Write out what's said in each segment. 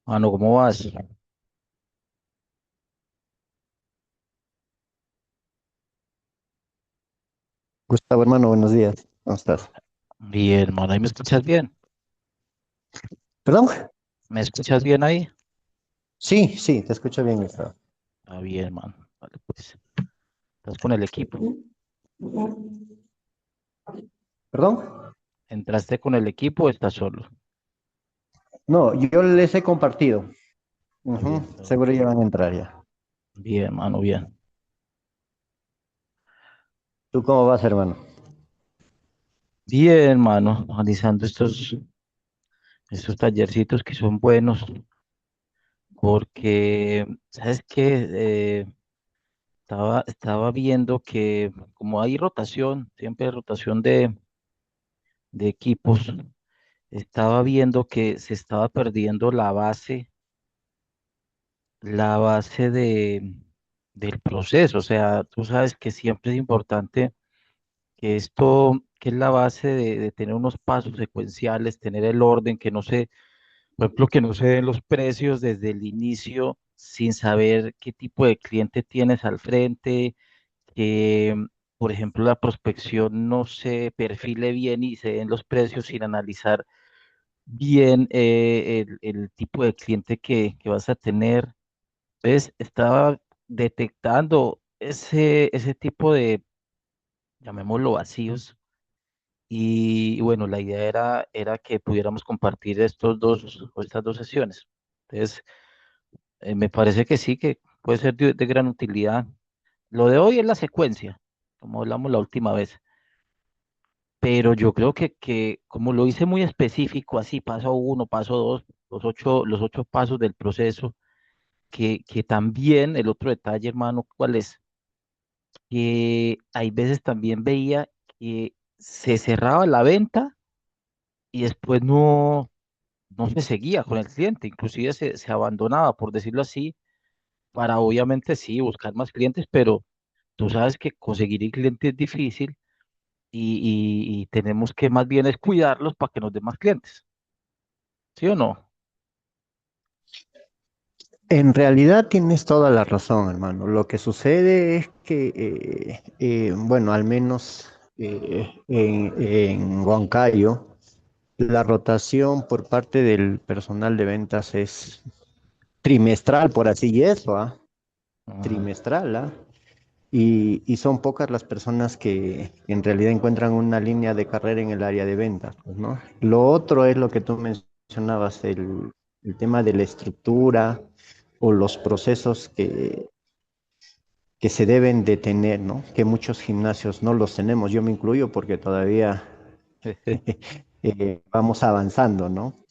Mano, ¿cómo vas? Gustavo, hermano, buenos días. ¿Cómo estás? Bien, mano, ¿ahí me escuchas bien? ¿Perdón? ¿Me escuchas bien ahí? Sí, sí, te escucho bien, Gustavo. Ah, bien, mano. Vale, pues, ¿estás con el equipo? ¿Perdón? ¿Entraste con el equipo o estás solo? No, yo les he compartido. Ah, bien, Seguro ok. ya van a entrar ya. Bien, mano, bien. ¿Tú cómo vas, hermano? Bien, mano, analizando estos tallercitos que son buenos, porque, ¿sabes qué? Estaba viendo que como hay rotación, siempre hay rotación de equipos, estaba viendo que se estaba perdiendo la base del proceso. O sea, tú sabes que siempre es importante que esto, que es la base de tener unos pasos secuenciales, tener el orden, que no se, por ejemplo, que no se den los precios desde el inicio sin saber qué tipo de cliente tienes al frente, que, por ejemplo, la prospección no se perfile bien y se den los precios sin analizar bien el tipo de cliente que vas a tener. Entonces, estaba detectando ese tipo de, llamémoslo, vacíos. Y bueno, la idea era que pudiéramos compartir estas dos sesiones. Entonces, me parece que sí, que puede ser de gran utilidad. Lo de hoy es la secuencia, como hablamos la última vez. Pero yo creo que como lo hice muy específico, así paso uno, paso dos, los ocho pasos del proceso, que también el otro detalle, hermano, ¿cuál es? Que hay veces también veía que se cerraba la venta y después no se seguía con el cliente, inclusive se abandonaba, por decirlo así, para obviamente sí buscar más clientes, pero tú sabes que conseguir el cliente es difícil y tenemos que más bien es cuidarlos para que nos den más clientes, ¿sí o no? En realidad tienes toda la razón, hermano. Lo que sucede es que, bueno, al menos en Huancayo, la rotación por parte del personal de ventas es trimestral, por así y eso, ¿ah? Ajá. Trimestral, ¿ah? Y son pocas las personas que en realidad encuentran una línea de carrera en el área de ventas, pues, ¿no? Lo otro es lo que tú mencionabas, el tema de la estructura o los procesos que se deben de tener, ¿no? Que muchos gimnasios no los tenemos, yo me incluyo porque todavía vamos avanzando, ¿no?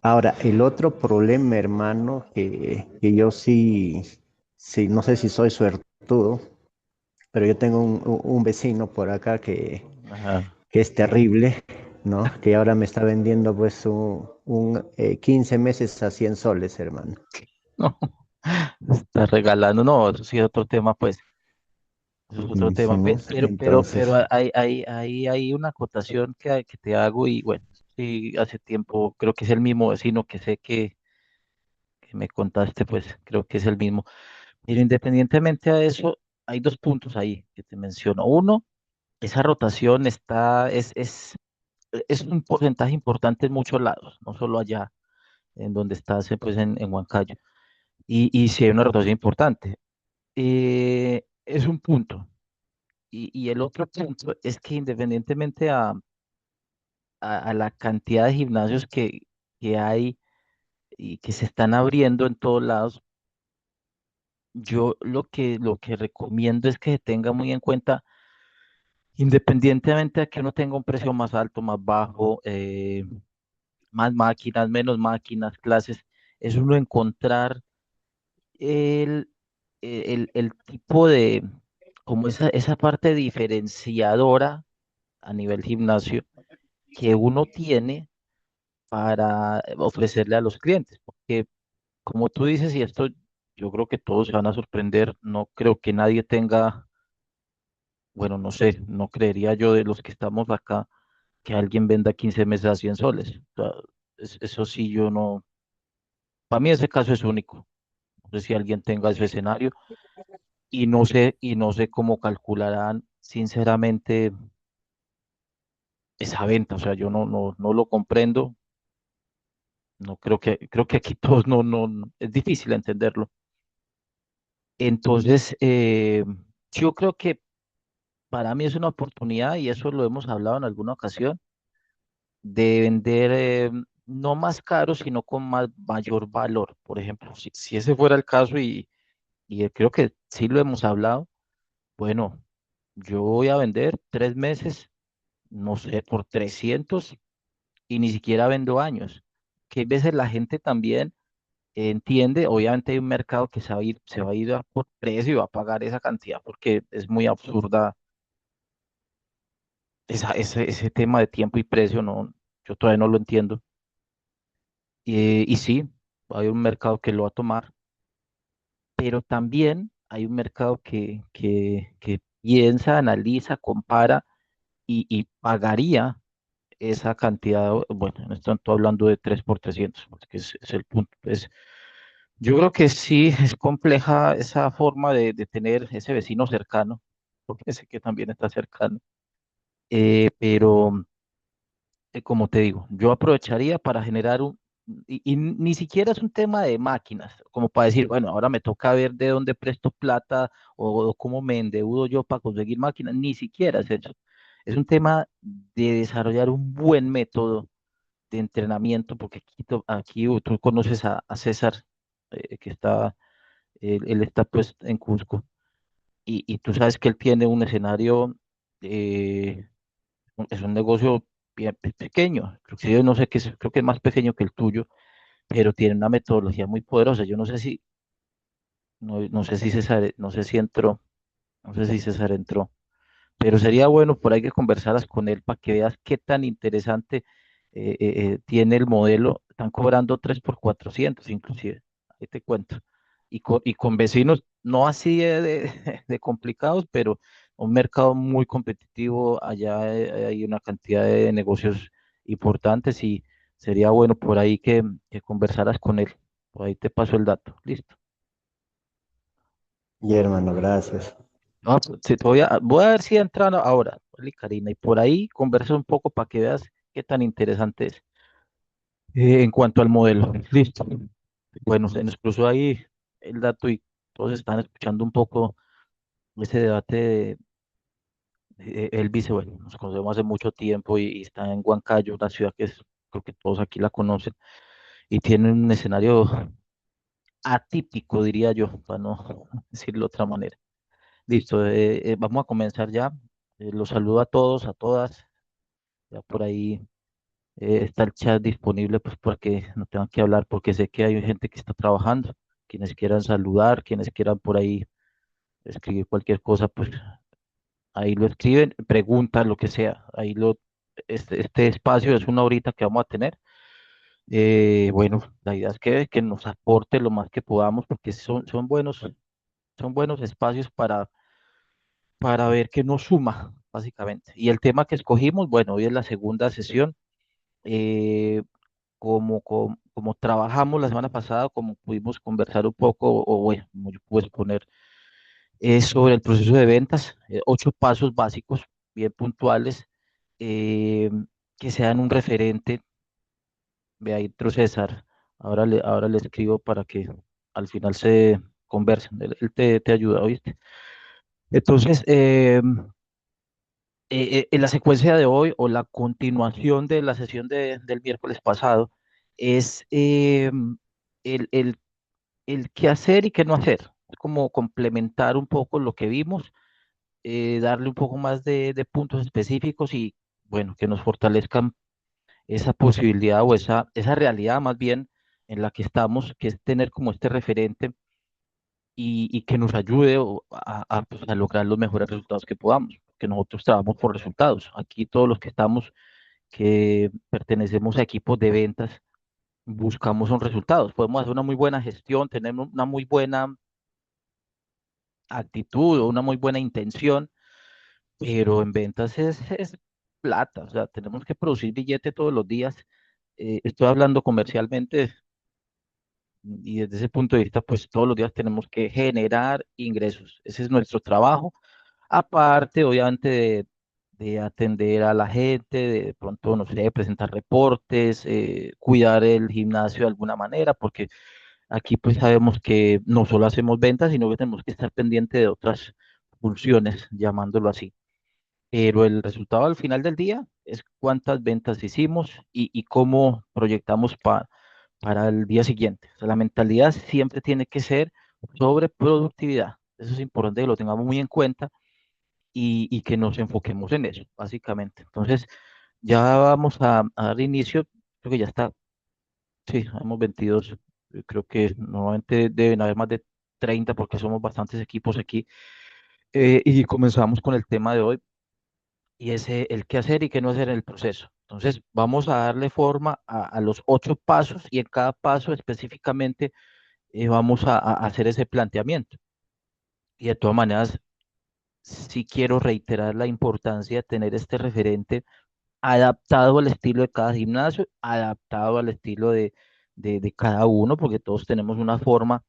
Ahora, el otro problema, hermano, que yo sí, sí, no sé si soy suertudo, pero yo tengo un vecino por acá Ajá. que es terrible, ¿no? Que ahora me está vendiendo pues 15 meses a 100 soles, hermano. No, está regalando, no, eso sí es otro tema, pues, eso es otro tema, Ujú. pero Entonces, hay una acotación que te hago y bueno, sí, hace tiempo creo que es el mismo vecino que sé que me contaste, pues creo que es el mismo. Pero independientemente a eso, hay dos puntos ahí que te menciono. Uno, esa rotación es un porcentaje importante en muchos lados, no solo allá en donde estás, pues en Huancayo. Y si hay una rotación importante. Es un punto. Y el otro punto es que independientemente a la cantidad de gimnasios que hay y que se están abriendo en todos lados, yo lo que recomiendo es que se tenga muy en cuenta, independientemente de que uno tenga un precio más alto, más bajo, más máquinas, menos máquinas, clases, es uno encontrar el, el tipo de, como esa parte diferenciadora a nivel gimnasio que uno tiene para ofrecerle a los clientes. Porque como tú dices, y esto yo creo que todos se van a sorprender, no creo que nadie tenga, bueno, no sé, no creería yo de los que estamos acá que alguien venda 15 meses a 100 soles. O sea, eso sí, yo no. Para mí ese caso es único. No sé si alguien tenga ese escenario y no sé cómo calcularán sinceramente esa venta. O sea, yo no lo comprendo. No creo que aquí todos es difícil entenderlo. Entonces, yo creo que para mí es una oportunidad y eso lo hemos hablado en alguna ocasión de vender no más caro, sino con mayor valor. Por ejemplo, si ese fuera el caso y creo que sí lo hemos hablado, bueno, yo voy a vender 3 meses, no sé, por 300 y ni siquiera vendo años. Que a veces la gente también entiende, obviamente hay un mercado que se va a ir por precio y va a pagar esa cantidad porque es muy absurda ese tema de tiempo y precio, no, yo todavía no lo entiendo. Y sí, hay un mercado que lo va a tomar, pero también hay un mercado que piensa, analiza, compara y pagaría esa cantidad. Bueno, no estoy hablando de 3 por 300 porque es el punto. Pues, yo creo que sí es compleja esa forma de tener ese vecino cercano, porque sé que también está cercano, pero como te digo, yo aprovecharía para generar y ni siquiera es un tema de máquinas, como para decir, bueno, ahora me toca ver de dónde presto plata o cómo me endeudo yo para conseguir máquinas, ni siquiera es eso. Es un tema de desarrollar un buen método de entrenamiento, porque aquí tú conoces a César, que él está pues en Cusco, y tú sabes que él tiene un escenario, eh, es un negocio bien pequeño, inclusive no sé qué creo que es más pequeño que el tuyo, pero tiene una metodología muy poderosa. Yo no sé si, no sé si César, no sé si entró, no sé si César entró, pero sería bueno por ahí que conversaras con él para que veas qué tan interesante tiene el modelo. Están cobrando 3 por 400 inclusive, ahí te cuento. Y con vecinos, no así de complicados, pero un mercado muy competitivo. Allá hay una cantidad de negocios importantes y sería bueno por ahí que conversaras con él. Por ahí te paso el dato. Listo. Y hermano, gracias. No, pues, sí, voy a ver si entran ahora, ¿vale, Karina? Y por ahí conversa un poco para que veas qué tan interesante es en cuanto al modelo. Listo. Bueno, se nos cruzó ahí el dato y todos están escuchando un poco ese debate él dice, bueno, nos conocemos hace mucho tiempo y está en Huancayo, una ciudad que creo que todos aquí la conocen, y tiene un escenario atípico, diría yo, para no decirlo de otra manera. Listo, vamos a comenzar ya. Los saludo a todos, a todas. Ya por ahí está el chat disponible, pues porque no tengan que hablar, porque sé que hay gente que está trabajando, quienes quieran saludar, quienes quieran por ahí escribir cualquier cosa, pues ahí lo escriben, preguntan, lo que sea. Este espacio es una horita que vamos a tener. Bueno, la idea es que nos aporte lo más que podamos, porque son buenos espacios para ver qué nos suma, básicamente. Y el tema que escogimos, bueno, hoy es la segunda sesión. eh, como trabajamos la semana pasada, como pudimos conversar un poco, o bueno, como yo pude exponer, es sobre el proceso de ventas, 8 pasos básicos, bien puntuales, eh, que sean un referente. Ve ahí, entró César, ahora le escribo para que al final se conversen, él te ayuda, ¿oíste? Entonces, en la secuencia de hoy o la continuación de la sesión del miércoles pasado es el, el, el qué hacer y qué no hacer. Es como complementar un poco lo que vimos, darle un poco más de puntos específicos y, bueno, que nos fortalezcan esa posibilidad o esa realidad más bien en la que estamos, que es tener como este referente y que nos ayude pues, a lograr los mejores resultados que podamos, que nosotros trabajamos por resultados. Aquí todos los que estamos, que pertenecemos a equipos de ventas, buscamos son resultados. Podemos hacer una muy buena gestión, tener una muy buena actitud o una muy buena intención, pero en ventas es plata, o sea, tenemos que producir billete todos los días. Estoy hablando comercialmente, y desde ese punto de vista, pues todos los días tenemos que generar ingresos. Ese es nuestro trabajo. Aparte, obviamente, de atender a la gente, de pronto, no sé, presentar reportes, cuidar el gimnasio de alguna manera, porque aquí pues sabemos que no solo hacemos ventas, sino que tenemos que estar pendiente de otras funciones, llamándolo así. Pero el resultado al final del día es cuántas ventas hicimos y cómo proyectamos para el día siguiente. O sea, la mentalidad siempre tiene que ser sobre productividad. Eso es importante que lo tengamos muy en cuenta y que nos enfoquemos en eso, básicamente. Entonces, ya vamos a dar inicio. Creo que ya está, sí, hemos 22. Creo que normalmente deben haber más de 30 porque somos bastantes equipos aquí. Y comenzamos con el tema de hoy y es el qué hacer y qué no hacer en el proceso. Entonces, vamos a darle forma a los 8 pasos y en cada paso específicamente vamos a hacer ese planteamiento. Y de todas maneras, sí quiero reiterar la importancia de tener este referente adaptado al estilo de cada gimnasio, adaptado al estilo de cada uno, porque todos tenemos una forma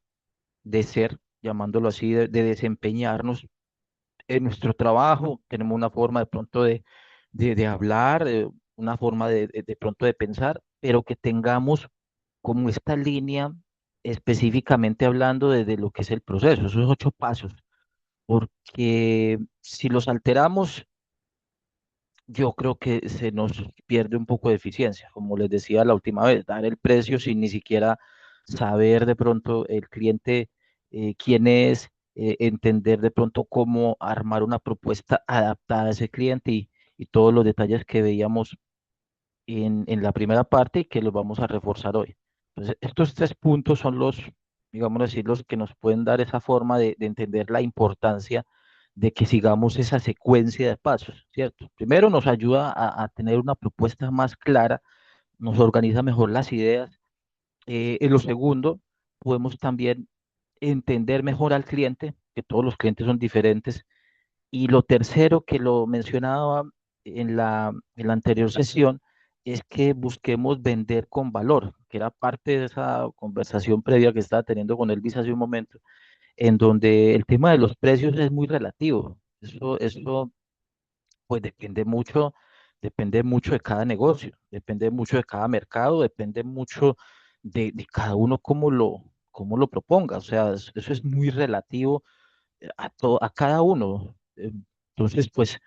de ser, llamándolo así, de desempeñarnos en nuestro trabajo, tenemos una forma de pronto de hablar, una forma de pronto de pensar, pero que tengamos como esta línea específicamente hablando de lo que es el proceso, esos 8 pasos, porque si los alteramos, yo creo que se nos pierde un poco de eficiencia, como les decía la última vez, dar el precio sin ni siquiera saber de pronto el cliente quién es, entender de pronto cómo armar una propuesta adaptada a ese cliente y todos los detalles que veíamos en la primera parte y que los vamos a reforzar hoy. Entonces, estos 3 puntos son los, digamos así, los que nos pueden dar esa forma de entender la importancia de que sigamos esa secuencia de pasos, ¿cierto? Primero nos ayuda a tener una propuesta más clara, nos organiza mejor las ideas. En lo segundo, podemos también entender mejor al cliente, que todos los clientes son diferentes. Y lo tercero que lo mencionaba en la anterior sesión es que busquemos vender con valor, que era parte de esa conversación previa que estaba teniendo con Elvis hace un momento, en donde el tema de los precios es muy relativo. Eso pues depende mucho de cada negocio, depende mucho de cada mercado, depende mucho de cada uno cómo lo proponga. O sea, eso es muy relativo a cada uno. Entonces, pues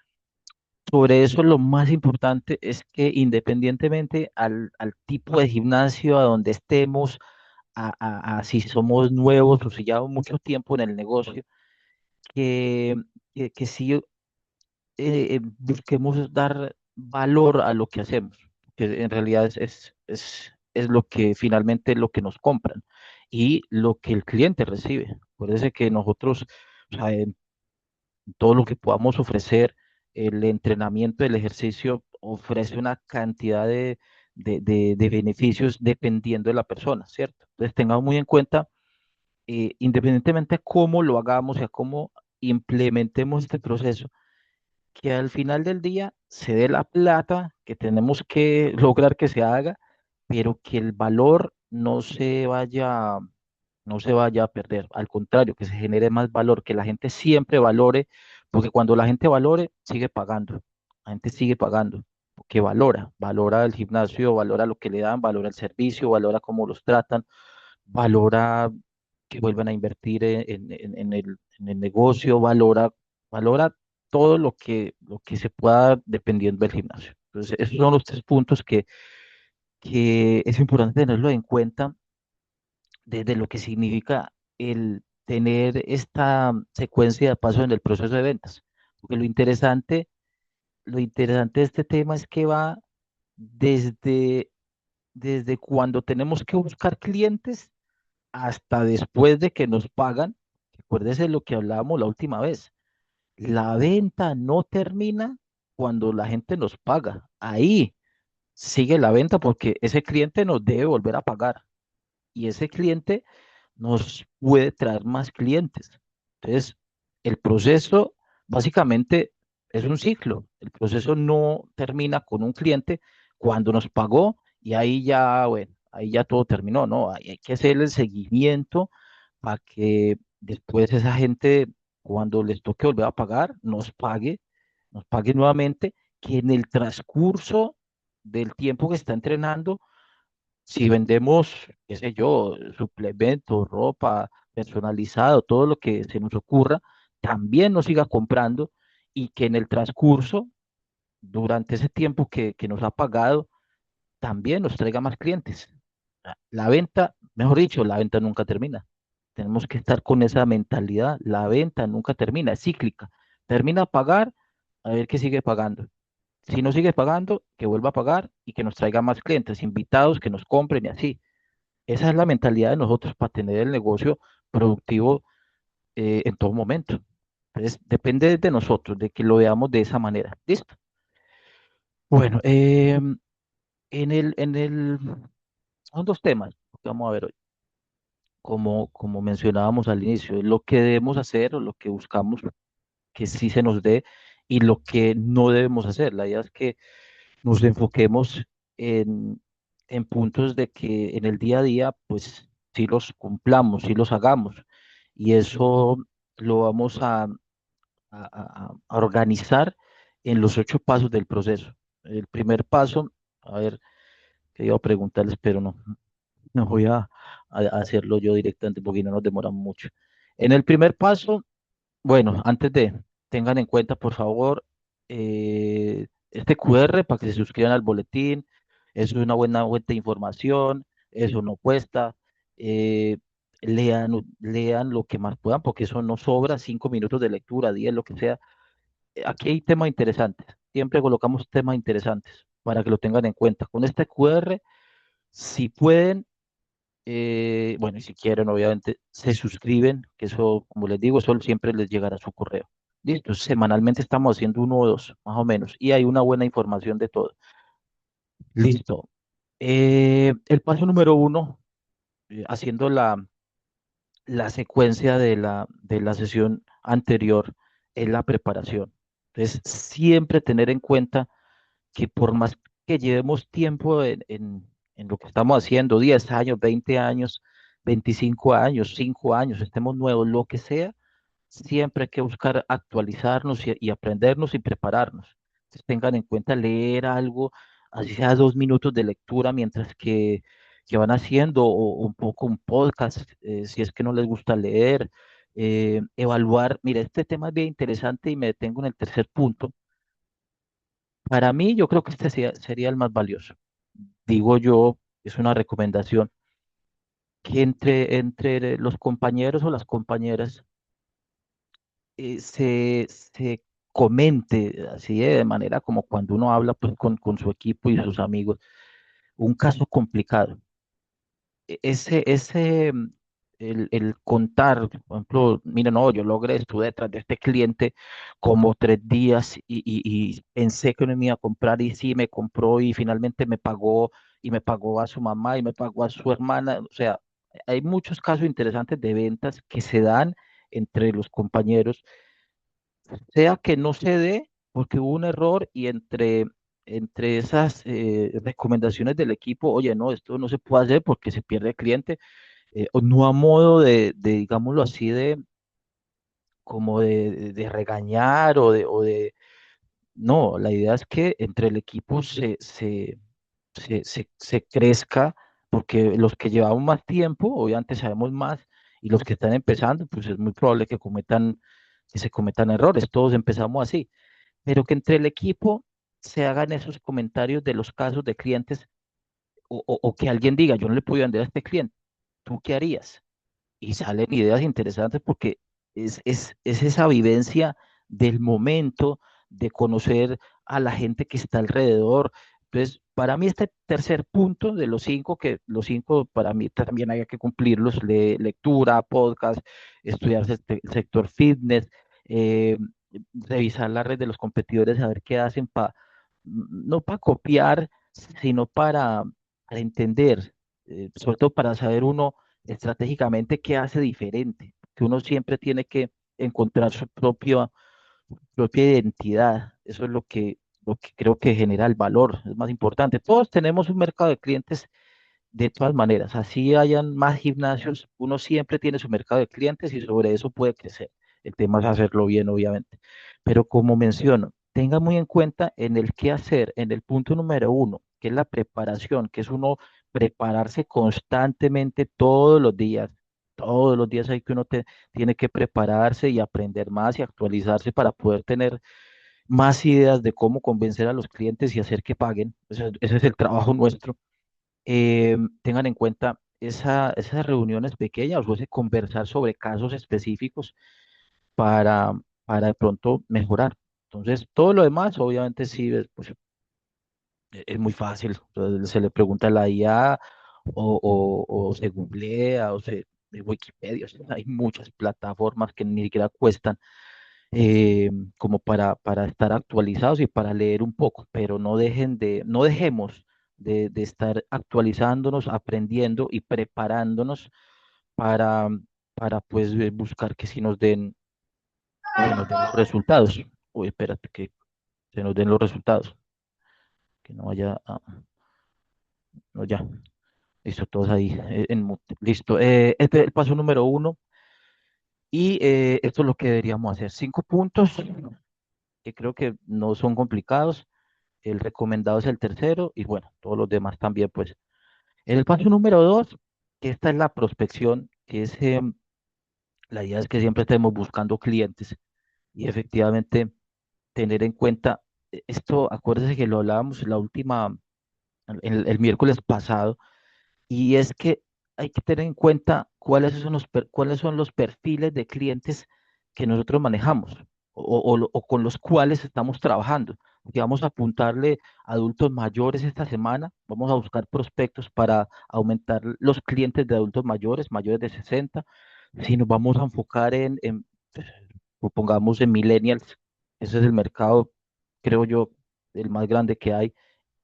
sobre eso lo más importante es que independientemente al tipo de gimnasio a donde estemos, a si somos nuevos o si llevamos mucho tiempo en el negocio, que, que sí busquemos dar valor a lo que hacemos, que en realidad es lo que finalmente lo que nos compran y lo que el cliente recibe. Acuérdese que nosotros, o sea, todo lo que podamos ofrecer, el entrenamiento, el ejercicio ofrece una cantidad de beneficios dependiendo de la persona, ¿cierto? Entonces tengamos muy en cuenta, independientemente de cómo lo hagamos y a cómo implementemos este proceso, que al final del día se dé la plata que tenemos que lograr que se haga, pero que el valor no se vaya a perder, al contrario, que se genere más valor, que la gente siempre valore, porque cuando la gente valore, sigue pagando, la gente sigue pagando, porque valora el gimnasio, valora lo que le dan, valora el servicio, valora cómo los tratan, valora que vuelvan a invertir en el negocio, valora todo lo que se pueda dependiendo del gimnasio. Entonces, esos son los 3 puntos que es importante tenerlo en cuenta de lo que significa el tener esta secuencia de pasos en el proceso de ventas. Porque lo interesante de este tema es que va desde, desde cuando tenemos que buscar clientes hasta después de que nos pagan. Acuérdese lo que hablábamos la última vez. La venta no termina cuando la gente nos paga. Ahí sigue la venta porque ese cliente nos debe volver a pagar y ese cliente nos puede traer más clientes. Entonces, el proceso básicamente es un ciclo. El proceso no termina con un cliente cuando nos pagó y ahí ya, bueno, ahí ya todo terminó, ¿no? Ahí hay que hacer el seguimiento para que después esa gente, cuando les toque volver a pagar, nos pague nuevamente, que en el transcurso del tiempo que está entrenando, si vendemos, qué sé yo, suplementos, ropa personalizado, todo lo que se nos ocurra, también nos siga comprando y que en el transcurso, durante ese tiempo que nos ha pagado, también nos traiga más clientes. La venta, mejor dicho, la venta nunca termina. Tenemos que estar con esa mentalidad. La venta nunca termina, es cíclica. Termina a pagar, a ver qué sigue pagando. Si no sigue pagando, que vuelva a pagar y que nos traiga más clientes, invitados, que nos compren y así. Esa es la mentalidad de nosotros para tener el negocio productivo en todo momento. Entonces, depende de nosotros, de que lo veamos de esa manera. ¿Listo? Bueno, son dos temas que vamos a ver hoy. Como mencionábamos al inicio, lo que debemos hacer o lo que buscamos que sí se nos dé y lo que no debemos hacer. La idea es que nos enfoquemos en puntos de que en el día a día, pues sí los cumplamos, sí los hagamos. Y eso lo vamos a organizar en los 8 pasos del proceso. El primer paso, a ver, que iba a preguntarles, pero no voy a hacerlo yo directamente porque no nos demoramos mucho. En el primer paso, bueno, tengan en cuenta, por favor, este QR para que se suscriban al boletín. Eso es una buena fuente de información, eso no cuesta. eh, lean lo que más puedan, porque eso no sobra, 5 minutos de lectura, 10, lo que sea. Aquí hay temas interesantes, siempre colocamos temas interesantes para que lo tengan en cuenta. Con este QR, si pueden, bueno, y si quieren, obviamente, se suscriben, que eso, como les digo, eso siempre les llegará a su correo. Listo, semanalmente estamos haciendo uno o dos, más o menos, y hay una buena información de todo. Listo. El paso número uno, haciendo la secuencia de la sesión anterior, es la preparación. Entonces, siempre tener en cuenta que por más que llevemos tiempo en lo que estamos haciendo, 10 años, 20 años, 25 años, 5 años, estemos nuevos, lo que sea, siempre hay que buscar actualizarnos y aprendernos y prepararnos. Entonces, tengan en cuenta leer algo, así sea 2 minutos de lectura mientras que van haciendo, o un poco un podcast, si es que no les gusta leer, evaluar. Mira, este tema es bien interesante y me detengo en el tercer punto. Para mí, yo creo que este sería el más valioso. Digo yo, es una recomendación, que entre los compañeros o las compañeras se comente así de manera como cuando uno habla pues, con su equipo y sus amigos, un caso complicado. El contar, por ejemplo, mira, no, yo logré, estuve detrás de este cliente como 3 días y pensé que no me iba a comprar y sí me compró y finalmente me pagó y me pagó a su mamá y me pagó a su hermana. O sea, hay muchos casos interesantes de ventas que se dan entre los compañeros, sea que no se dé porque hubo un error y entre esas recomendaciones del equipo, oye, no, esto no se puede hacer porque se pierde el cliente, o no a modo digámoslo así, como de regañar no, la idea es que entre el equipo se crezca, porque los que llevamos más tiempo, obviamente sabemos más, y los que están empezando, pues es muy probable que se cometan errores, todos empezamos así, pero que entre el equipo se hagan esos comentarios de los casos de clientes, o que alguien diga, yo no le puedo vender a este cliente, ¿tú qué harías? Y salen ideas interesantes porque es esa vivencia del momento, de conocer a la gente que está alrededor. Entonces, para mí este tercer punto de los cinco, que los cinco para mí también hay que cumplirlos: lectura, podcast, estudiar el sector fitness, eh, revisar la red de los competidores, saber qué hacen, no para copiar, sino para entender, sobre todo para saber uno estratégicamente qué hace diferente, que uno siempre tiene que encontrar su propia identidad. Eso es lo que creo que genera el valor, es más importante. Todos tenemos un mercado de clientes de todas maneras, así hayan más gimnasios, uno siempre tiene su mercado de clientes y sobre eso puede crecer. El tema es hacerlo bien, obviamente. Pero como menciono, tenga muy en cuenta en el qué hacer, en el punto número uno, que es la preparación, que es uno prepararse constantemente todos los días. Todos los días hay que tiene que prepararse y aprender más y actualizarse para poder tener más ideas de cómo convencer a los clientes y hacer que paguen. Ese es el trabajo nuestro. Tengan en cuenta esas reuniones pequeñas o ese conversar sobre casos específicos para, para de pronto mejorar. Entonces, todo lo demás, obviamente, sí, pues, es muy fácil. Entonces, se le pregunta a la IA o se googlea o se de Wikipedia. O sea, hay muchas plataformas que ni siquiera cuestan como para estar actualizados y para leer un poco, pero no dejemos de estar actualizándonos, aprendiendo y preparándonos para, para pues buscar que si se nos den los resultados. Uy, espérate, que se nos den los resultados, que no vaya a, no ya, listo, todos ahí en mute. Listo, este es el paso número uno y esto es lo que deberíamos hacer. 5 puntos que creo que no son complicados. El recomendado es el tercero y bueno, todos los demás también, pues. En el paso número dos, que esta es la prospección, que es, la idea es que siempre estemos buscando clientes y efectivamente tener en cuenta esto, acuérdense que lo hablábamos la última, el miércoles pasado, y es que hay que tener en cuenta cuáles son los perfiles de clientes que nosotros manejamos o con los cuales estamos trabajando. Porque vamos a apuntarle a adultos mayores esta semana, vamos a buscar prospectos para aumentar los clientes de adultos mayores, mayores de 60. Si nos vamos a enfocar pues, pongamos en millennials, ese es el mercado, creo yo, el más grande que hay,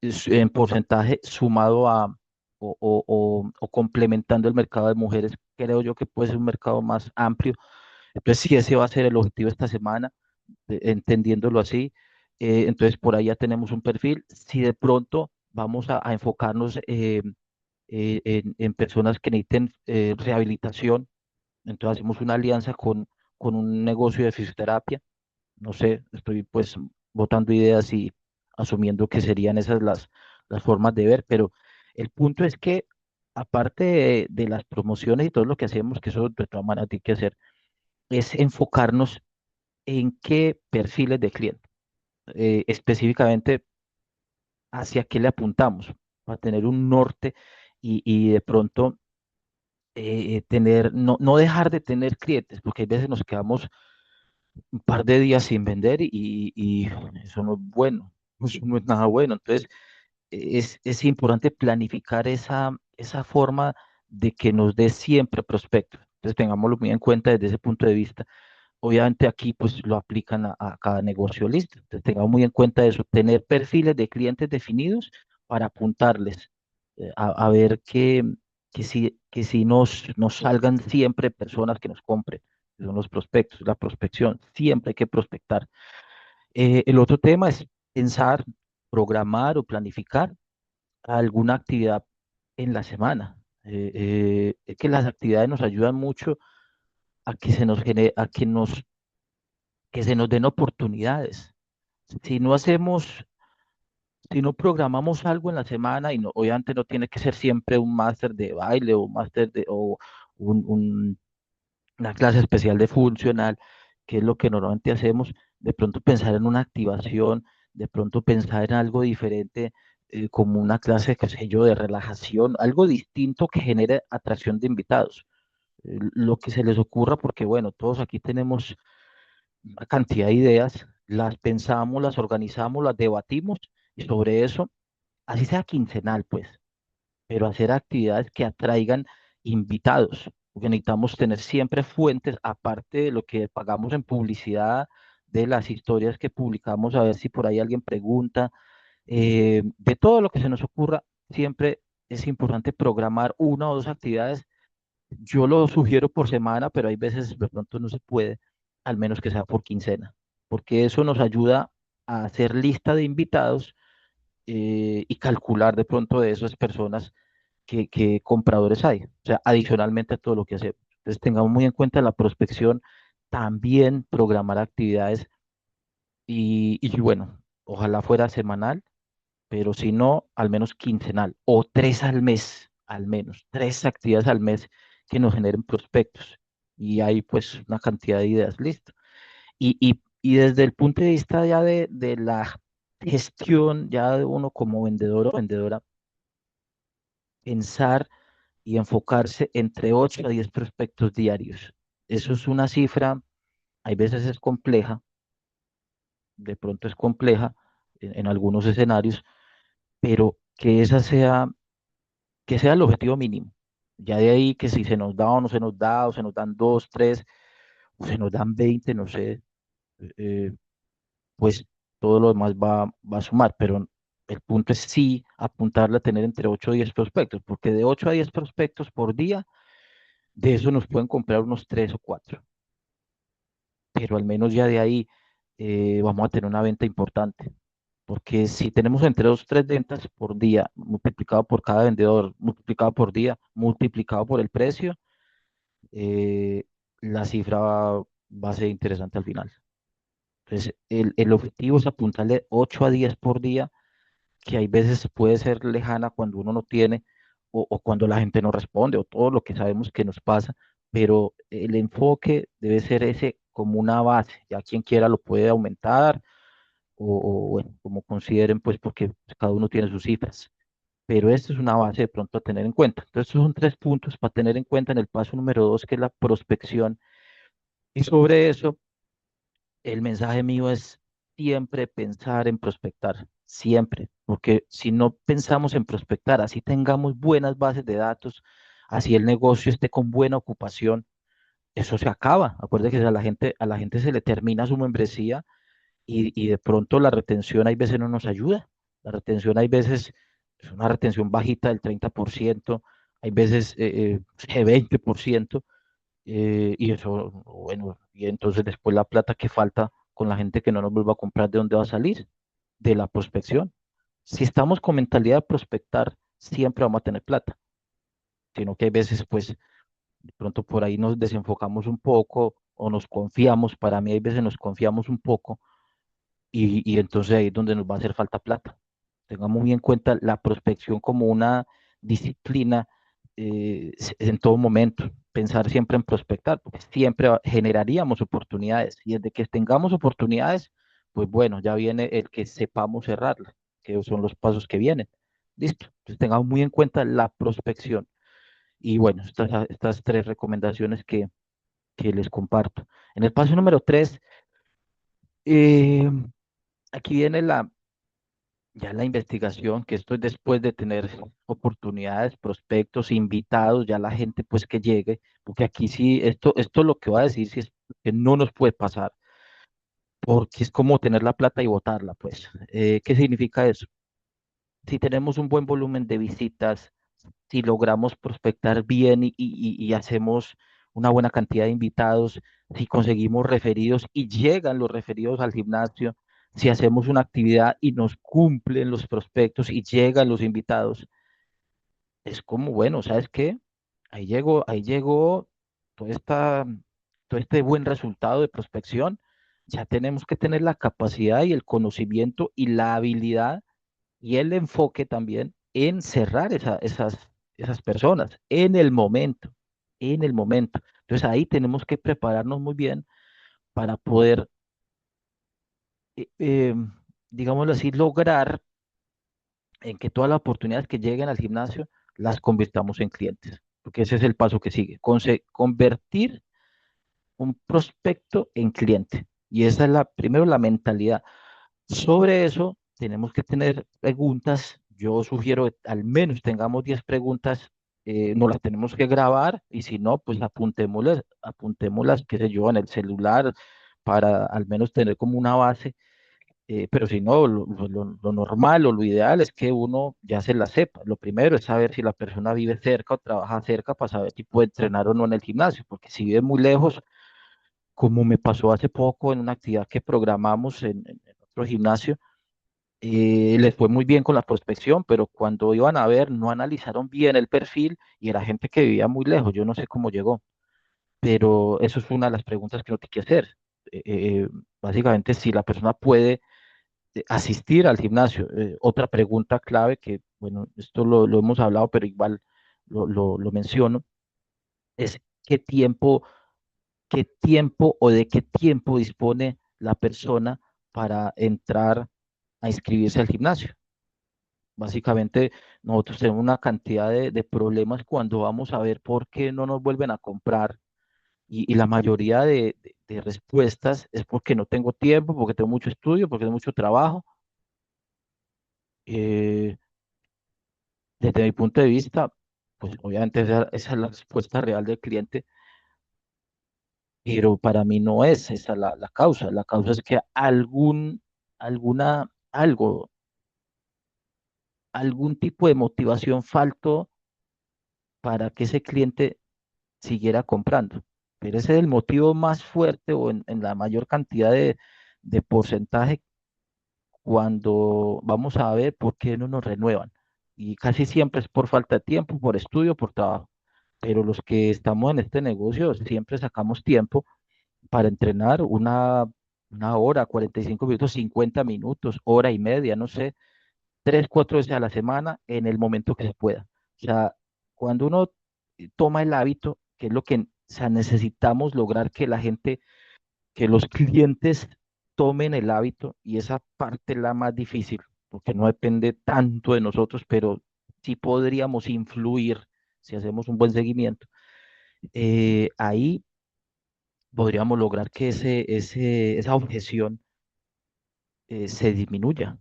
en porcentaje sumado a o complementando el mercado de mujeres, creo yo que puede ser un mercado más amplio. Entonces, si ese va a ser el objetivo esta semana, entendiéndolo así, entonces por ahí ya tenemos un perfil. Si de pronto vamos a enfocarnos en personas que necesiten rehabilitación, entonces hacemos una alianza con un negocio de fisioterapia. No sé, estoy pues botando ideas y asumiendo que serían esas las formas de ver, pero el punto es que aparte de las promociones y todo lo que hacemos, que eso de todas maneras hay que hacer, es enfocarnos en qué perfiles de cliente, específicamente hacia qué le apuntamos, para tener un norte y de pronto no dejar de tener clientes, porque hay veces nos quedamos un par de días sin vender y eso no es bueno, eso no es nada bueno. Entonces, es importante planificar esa forma de que nos dé siempre prospectos. Entonces, tengámoslo muy en cuenta desde ese punto de vista. Obviamente aquí pues lo aplican a cada negocio listo. Entonces, tengamos muy en cuenta eso, tener perfiles de clientes definidos para apuntarles, a ver que si nos salgan siempre personas que nos compren, que son los prospectos, la prospección, siempre hay que prospectar. El otro tema es pensar, programar o planificar alguna actividad en la semana. Es que las actividades nos ayudan mucho a que que se nos den oportunidades. Si no hacemos, si no programamos algo en la semana, y no, obviamente no tiene que ser siempre un máster de baile o un máster o un, un- una clase especial de funcional, que es lo que normalmente hacemos, de pronto pensar en una activación, de pronto pensar en algo diferente, como una clase, qué sé yo, de relajación, algo distinto que genere atracción de invitados. Lo que se les ocurra, porque bueno, todos aquí tenemos una cantidad de ideas, las pensamos, las organizamos, las debatimos y sobre eso, así sea quincenal, pues, pero hacer actividades que atraigan invitados, porque necesitamos tener siempre fuentes, aparte de lo que pagamos en publicidad, de las historias que publicamos, a ver si por ahí alguien pregunta, de todo lo que se nos ocurra, siempre es importante programar una o dos actividades. Yo lo sugiero por semana, pero hay veces de pronto no se puede, al menos que sea por quincena, porque eso nos ayuda a hacer lista de invitados y calcular de pronto de esas personas. qué compradores hay, o sea, adicionalmente a todo lo que hacemos. Entonces, tengamos muy en cuenta la prospección, también programar actividades y bueno, ojalá fuera semanal, pero si no, al menos quincenal o tres al mes, al menos, tres actividades al mes que nos generen prospectos. Y hay pues una cantidad de ideas, listo. Y desde el punto de vista ya de la gestión, ya de uno como vendedor o vendedora, pensar y enfocarse entre 8 a 10 prospectos diarios. Eso es una cifra, hay veces es compleja, de pronto es compleja en algunos escenarios, pero que sea el objetivo mínimo. Ya de ahí que si se nos da o no se nos da, o se nos dan dos, tres, o se nos dan 20, no sé, eh, pues todo lo demás va a sumar, pero el punto es sí apuntarle a tener entre 8 y 10 prospectos, porque de 8 a 10 prospectos por día, de eso nos pueden comprar unos 3 o 4, pero al menos ya de ahí vamos a tener una venta importante. Porque si tenemos entre 2 o 3 ventas por día, multiplicado por cada vendedor, multiplicado por día, multiplicado por el precio, eh, la cifra va a ser interesante al final. Entonces, el objetivo es apuntarle 8 a 10 por día, que hay veces puede ser lejana cuando uno no tiene o cuando la gente no responde o todo lo que sabemos que nos pasa, pero el enfoque debe ser ese como una base. Ya quien quiera lo puede aumentar bueno, como consideren, pues porque cada uno tiene sus cifras. Pero esto es una base de pronto a tener en cuenta. Entonces, estos son tres puntos para tener en cuenta en el paso número dos, que es la prospección. Y sobre eso, el mensaje mío es siempre pensar en prospectar, siempre, porque si no pensamos en prospectar, así tengamos buenas bases de datos, así el negocio esté con buena ocupación, eso se acaba. Acuérdate que a la gente se le termina su membresía y de pronto la retención hay veces no nos ayuda. La retención hay veces es una retención bajita del 30%, hay veces 20%, y eso, bueno, y entonces después la plata que falta con la gente que no nos vuelva a comprar, ¿de dónde va a salir? De la prospección. Si estamos con mentalidad de prospectar, siempre vamos a tener plata, sino que hay veces, pues, de pronto por ahí nos desenfocamos un poco o nos confiamos, para mí hay veces nos confiamos un poco y entonces ahí es donde nos va a hacer falta plata. Tengamos muy en cuenta la prospección como una disciplina en todo momento, pensar siempre en prospectar, porque siempre generaríamos oportunidades y desde que tengamos oportunidades, pues bueno, ya viene el que sepamos cerrarlas, que son los pasos que vienen. Listo. Entonces tengamos muy en cuenta la prospección. Y bueno, estas tres recomendaciones que les comparto. En el paso número tres, eh, aquí viene ya la investigación, que esto es después de tener oportunidades, prospectos, invitados, ya la gente pues que llegue, porque aquí sí, esto lo que va a decir sí es que no nos puede pasar, porque es como tener la plata y botarla, pues. ¿Qué significa eso? Si tenemos un buen volumen de visitas, si logramos prospectar bien y hacemos una buena cantidad de invitados, si conseguimos referidos y llegan los referidos al gimnasio, si hacemos una actividad y nos cumplen los prospectos y llegan los invitados, es como, bueno, ¿sabes qué? Ahí llegó toda todo este buen resultado de prospección. Ya tenemos que tener la capacidad y el conocimiento y la habilidad y el enfoque también en cerrar esas personas en el momento. Entonces ahí tenemos que prepararnos muy bien para poder, eh, eh, digámoslo así, lograr en que todas las oportunidades que lleguen al gimnasio las convirtamos en clientes, porque ese es el paso que sigue, convertir un prospecto en cliente. Y esa es primero la mentalidad. Sobre eso, tenemos que tener preguntas. Yo sugiero que al menos tengamos 10 preguntas, nos las tenemos que grabar y si no, pues apuntémoslas, qué sé yo, en el celular para al menos tener como una base. Pero si no, lo normal o lo ideal es que uno ya se la sepa. Lo primero es saber si la persona vive cerca o trabaja cerca para saber si puede entrenar o no en el gimnasio, porque si vive muy lejos, como me pasó hace poco en una actividad que programamos en otro gimnasio, Les fue muy bien con la prospección, pero cuando iban a ver, no analizaron bien el perfil y era gente que vivía muy lejos. Yo no sé cómo llegó, pero eso es una de las preguntas que uno tiene que hacer. Eh, eh, Básicamente, si la persona puede asistir al gimnasio. Otra pregunta clave que, bueno, esto lo hemos hablado, pero igual lo menciono, es qué tiempo o de qué tiempo dispone la persona para entrar a inscribirse al gimnasio. Básicamente, nosotros tenemos una cantidad de problemas cuando vamos a ver por qué no nos vuelven a comprar y la mayoría de respuestas es porque no tengo tiempo, porque tengo mucho estudio, porque tengo mucho trabajo. Eh, Desde mi punto de vista, pues obviamente esa es la respuesta real del cliente, pero para mí no es esa la causa. La causa es que algo, algún tipo de motivación faltó para que ese cliente siguiera comprando. Pero ese es el motivo más fuerte o en la mayor cantidad de porcentaje cuando vamos a ver por qué no nos renuevan. Y casi siempre es por falta de tiempo, por estudio, por trabajo. Pero los que estamos en este negocio siempre sacamos tiempo para entrenar una hora, 45 minutos, 50 minutos, hora y media, no sé, 3, 4 veces a la semana en el momento que se pueda. O sea, cuando uno toma el hábito, que es lo que, o sea, necesitamos lograr que la gente, que los clientes tomen el hábito y esa parte es la más difícil, porque no depende tanto de nosotros, pero sí podríamos influir si hacemos un buen seguimiento. Ahí podríamos lograr que esa objeción se disminuya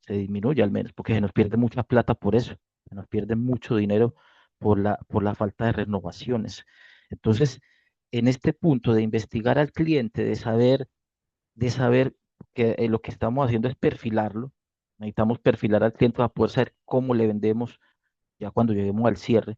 al menos, porque se nos pierde mucha plata por eso, se nos pierde mucho dinero por la falta de renovaciones. Entonces, en este punto de investigar al cliente, de saber que lo que estamos haciendo es perfilarlo, necesitamos perfilar al cliente para poder saber cómo le vendemos ya cuando lleguemos al cierre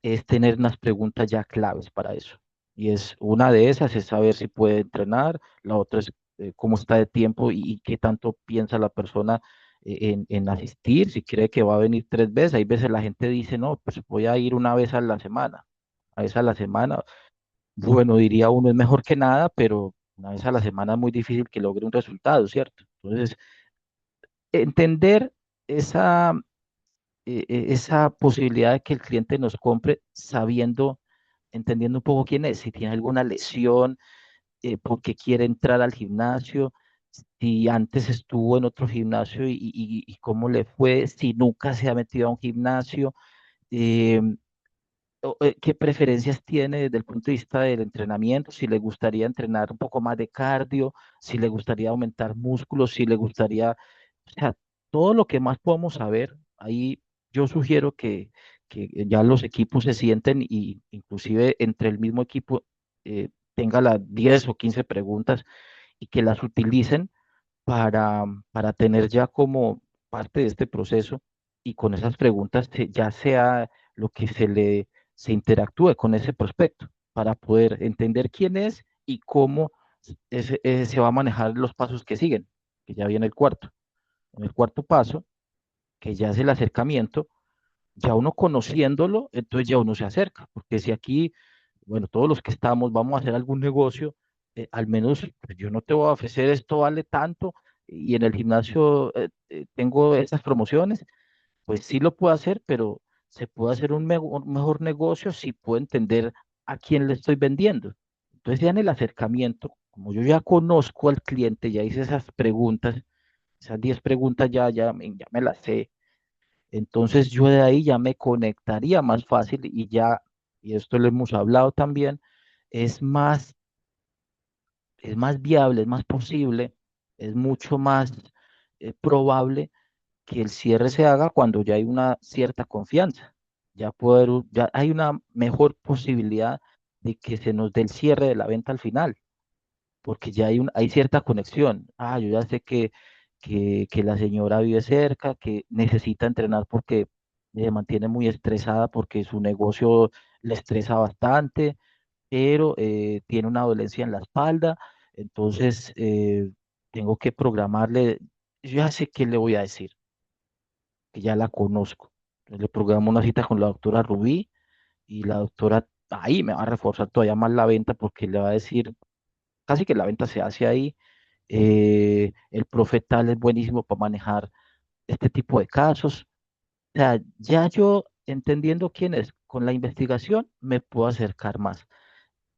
es tener unas preguntas ya claves para eso. Y es una de esas es saber si puede entrenar, la otra es cómo está de tiempo y qué tanto piensa la persona en asistir, si cree que va a venir 3 veces. Hay veces la gente dice, no, pues voy a ir una vez a la semana, a vez a la semana. Bueno, diría uno, es mejor que nada, pero una vez a la semana es muy difícil que logre un resultado, ¿cierto? Entonces, entender esa esa posibilidad de que el cliente nos compre sabiendo, entendiendo un poco quién es, si tiene alguna lesión, por qué quiere entrar al gimnasio, si antes estuvo en otro gimnasio y cómo le fue, si nunca se ha metido a un gimnasio, eh, qué preferencias tiene desde el punto de vista del entrenamiento, si le gustaría entrenar un poco más de cardio, si le gustaría aumentar músculos, si le gustaría, o sea, todo lo que más podamos saber, ahí yo sugiero que ya los equipos se sienten y inclusive entre el mismo equipo tenga las 10 o 15 preguntas y que las utilicen para tener ya como parte de este proceso y con esas preguntas ya sea lo que se interactúe con ese prospecto para poder entender quién es y cómo se va a manejar los pasos que siguen, que ya viene el cuarto. En el cuarto paso, que ya es el acercamiento, ya uno conociéndolo, entonces ya uno se acerca, porque si aquí, bueno, todos los que estamos vamos a hacer algún negocio, al menos pues, yo no te voy a ofrecer esto vale tanto y en el gimnasio tengo estas promociones, pues sí lo puedo hacer, pero se puede hacer un mejor negocio si puedo entender a quién le estoy vendiendo. Entonces ya en el acercamiento, como yo ya conozco al cliente, ya hice esas preguntas, esas 10 preguntas ya me las sé, entonces yo de ahí ya me conectaría más fácil y ya, y esto lo hemos hablado también, es más, es más viable, es más posible, es mucho más probable que el cierre se haga cuando ya hay una cierta confianza. Ya hay una mejor posibilidad de que se nos dé el cierre de la venta al final porque ya hay cierta conexión. Ah, yo ya sé que la señora vive cerca, que necesita entrenar porque se mantiene muy estresada porque su negocio le estresa bastante, pero tiene una dolencia en la espalda, entonces tengo que programarle yo ya sé qué le voy a decir, que ya la conozco. Entonces, le programo una cita con la doctora Rubí y la doctora ahí me va a reforzar todavía más la venta porque le va a decir, casi que la venta se hace ahí. El profetal es buenísimo para manejar este tipo de casos. O sea, ya yo entendiendo quién es, con la investigación me puedo acercar más.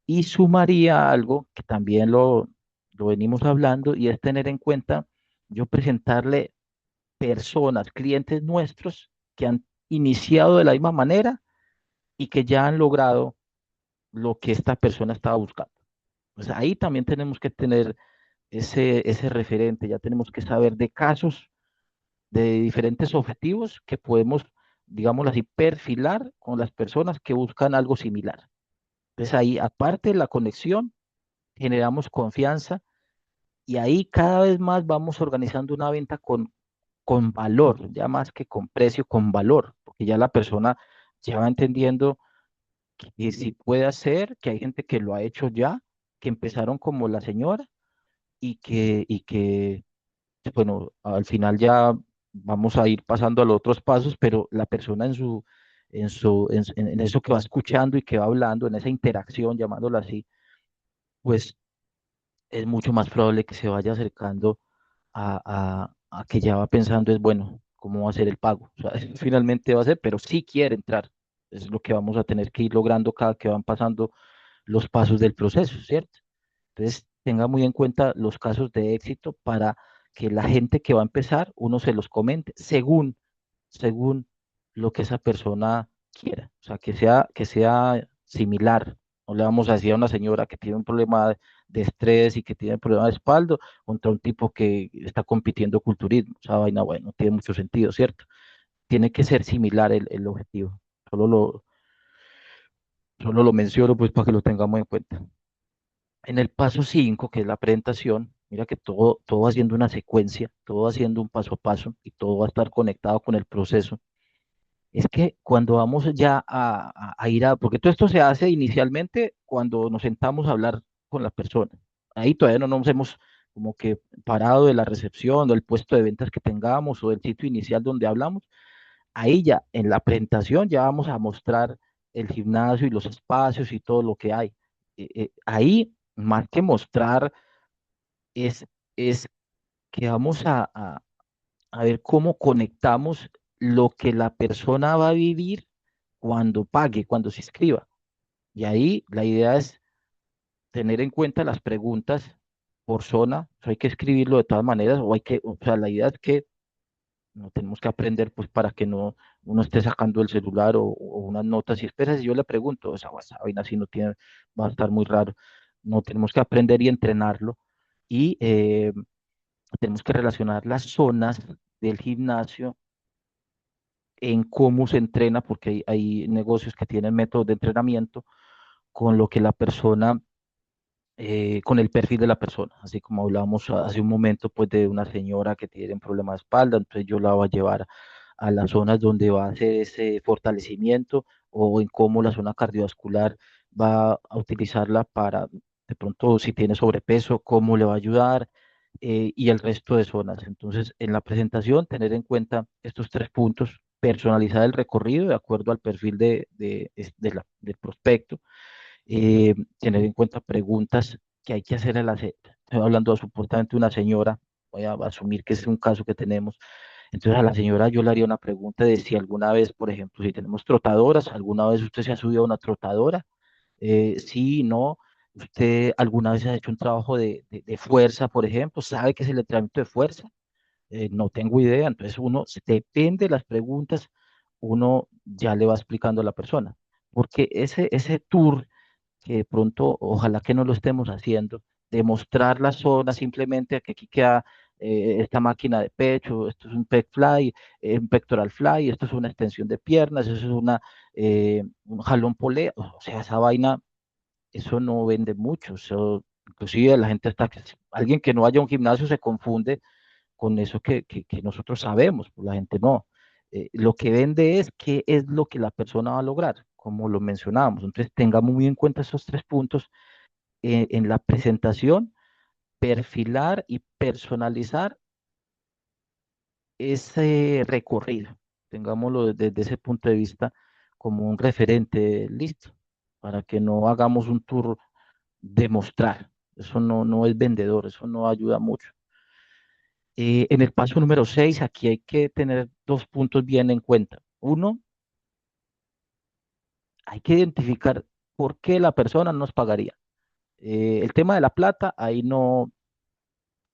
Y sumaría algo que también lo venimos hablando y es tener en cuenta yo presentarle personas, clientes nuestros que han iniciado de la misma manera y que ya han logrado lo que esta persona estaba buscando. Pues ahí también tenemos que tener ese referente, ya tenemos que saber de casos de diferentes objetivos que podemos, digámoslo así, perfilar con las personas que buscan algo similar. Entonces ahí, aparte de la conexión, generamos confianza y ahí cada vez más vamos organizando una venta con valor, ya más que con precio, con valor, porque ya la persona ya va entendiendo que si puede hacer, que hay gente que lo ha hecho ya, que empezaron como la señora y que bueno, al final ya vamos a ir pasando a los otros pasos, pero la persona en eso que va escuchando y que va hablando, en esa interacción, llamándolo así, pues es mucho más probable que se vaya acercando a que ya va pensando es, bueno, ¿cómo va a ser el pago? O sea, finalmente va a ser, pero sí quiere entrar. Es lo que vamos a tener que ir logrando cada que van pasando los pasos del proceso, ¿cierto? Entonces, tenga muy en cuenta los casos de éxito para que la gente que va a empezar, uno se los comente según lo que esa persona quiera. O sea, que sea similar. No le vamos a decir a una señora que tiene un problema de estrés y que tiene problema de espalda contra un tipo que está compitiendo culturismo. O sea, vaina, bueno, no tiene mucho sentido, ¿cierto? Tiene que ser similar el objetivo. Solo lo menciono pues para que lo tengamos en cuenta. En el paso 5 que es la presentación, mira que todo va haciendo una secuencia, todo va haciendo un paso a paso y todo va a estar conectado con el proceso. Es que cuando vamos ya a ir a, porque todo esto se hace inicialmente cuando nos sentamos a hablar con la persona. Ahí todavía no nos hemos como que parado de la recepción o el puesto de ventas que tengamos o del sitio inicial donde hablamos. Ahí ya en la presentación ya vamos a mostrar el gimnasio y los espacios y todo lo que hay. Ahí, más que mostrar, es, es que vamos a ver cómo conectamos lo que la persona va a vivir cuando pague, cuando se inscriba. Y ahí la idea es tener en cuenta las preguntas por zona. O sea, hay que escribirlo de todas maneras, o sea, la idea es que no tenemos que aprender pues para que no uno esté sacando el celular o unas notas y espera si yo le pregunto, esa vaina así no tiene, va a estar muy raro. No tenemos que aprender y entrenarlo y tenemos que relacionar las zonas del gimnasio en cómo se entrena, porque hay negocios que tienen métodos de entrenamiento con lo que la persona, con el perfil de la persona, así como hablábamos hace un momento, pues de una señora que tiene un problema de espalda, entonces yo la voy a llevar a las zonas donde va a hacer ese fortalecimiento o en cómo la zona cardiovascular va a utilizarla para, de pronto, si tiene sobrepeso, cómo le va a ayudar y el resto de zonas. Entonces, en la presentación, tener en cuenta estos tres puntos, personalizar el recorrido de acuerdo al perfil del prospecto, tener en cuenta preguntas que hay que hacer a estoy hablando supuestamente de una señora, voy a asumir que es un caso que tenemos. Entonces a la señora yo le haría una pregunta de si alguna vez, por ejemplo, si tenemos trotadoras, ¿alguna vez usted se ha subido a una trotadora? Sí, no. ¿Usted alguna vez ha hecho un trabajo de fuerza, por ejemplo? ¿Sabe qué es el entrenamiento de fuerza? No tengo idea. Entonces uno, depende de las preguntas, uno ya le va explicando a la persona. Porque ese tour que de pronto, ojalá que no lo estemos haciendo, demostrar la zona simplemente que aquí queda esta máquina de pecho, esto es un pec fly, un pectoral fly, esto es una extensión de piernas, eso es un jalón polea, o sea, esa vaina, eso no vende mucho, eso, inclusive la gente alguien que no vaya a un gimnasio se confunde con eso que nosotros sabemos, pues la gente no. Lo que vende es qué es lo que la persona va a lograr, como lo mencionábamos. Entonces, tengamos muy en cuenta esos tres puntos en la presentación, perfilar y personalizar ese recorrido, tengámoslo desde ese punto de vista como un referente, listo, para que no hagamos un tour de mostrar. Eso no es vendedor, eso no ayuda mucho. En el paso número 6, aquí hay que tener dos puntos bien en cuenta. Uno, hay que identificar por qué la persona no nos pagaría. El tema de la plata, ahí no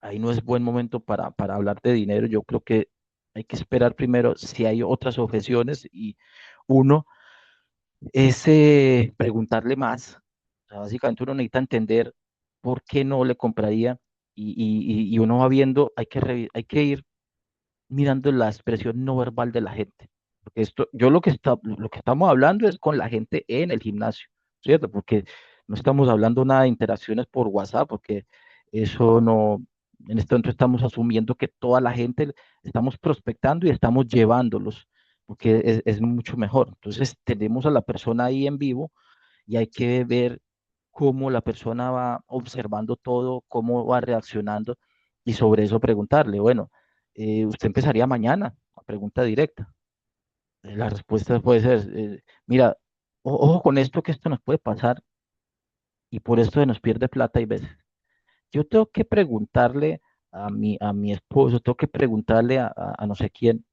es buen momento para hablar de dinero. Yo creo que hay que esperar primero si hay otras objeciones y uno es preguntarle más. O sea, básicamente uno necesita entender por qué no le compraría y uno va viendo, hay que ir mirando la expresión no verbal de la gente. Porque esto, yo lo que estamos hablando es con la gente en el gimnasio, ¿cierto? Porque no estamos hablando nada de interacciones por WhatsApp, porque eso no, en este momento estamos asumiendo que toda la gente estamos prospectando y estamos llevándolos, porque es mucho mejor. Entonces, tenemos a la persona ahí en vivo y hay que ver cómo la persona va observando todo, cómo va reaccionando y sobre eso preguntarle, bueno, ¿usted empezaría mañana? La pregunta directa. La respuesta puede ser, mira, ojo con esto, que esto nos puede pasar y por esto se nos pierde plata y veces. Yo tengo que preguntarle a mi esposo, tengo que preguntarle a no sé quién,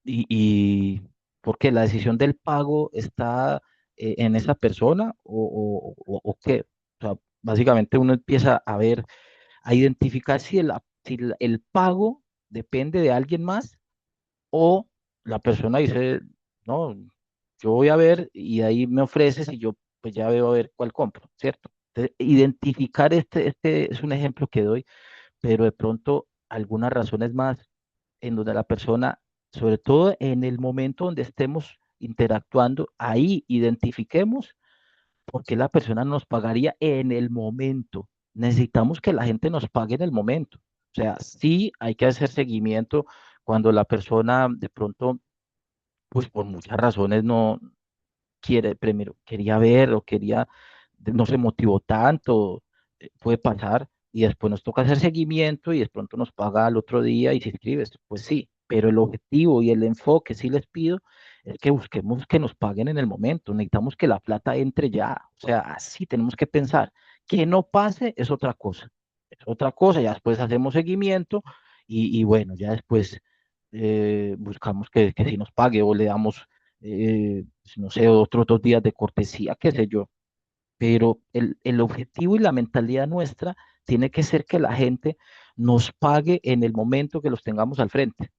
y porque la decisión del pago está en esa persona o qué. O sea, básicamente uno empieza a ver, a identificar si el pago depende de alguien más o la persona dice, no, yo voy a ver y de ahí me ofreces y yo pues ya veo a ver cuál compro, ¿cierto? Entonces, identificar este es un ejemplo que doy, pero de pronto algunas razones más en donde la persona, sobre todo en el momento donde estemos interactuando, ahí identifiquemos por qué la persona nos pagaría en el momento. Necesitamos que la gente nos pague en el momento. O sea, sí hay que hacer seguimiento cuando la persona de pronto, pues por muchas razones no quiere, primero quería ver o quería, no se motivó tanto, puede pasar, y después nos toca hacer seguimiento y de pronto nos paga al otro día y se inscribe, pues sí, pero el objetivo y el enfoque, sí les pido, es que busquemos que nos paguen en el momento, necesitamos que la plata entre ya, o sea, así tenemos que pensar, que no pase es otra cosa, ya después hacemos seguimiento y bueno, ya después buscamos que sí nos pague o le damos pues, no sé, otros 2 días de cortesía, qué sé yo, pero el objetivo y la mentalidad nuestra tiene que ser que la gente nos pague en el momento que los tengamos al frente.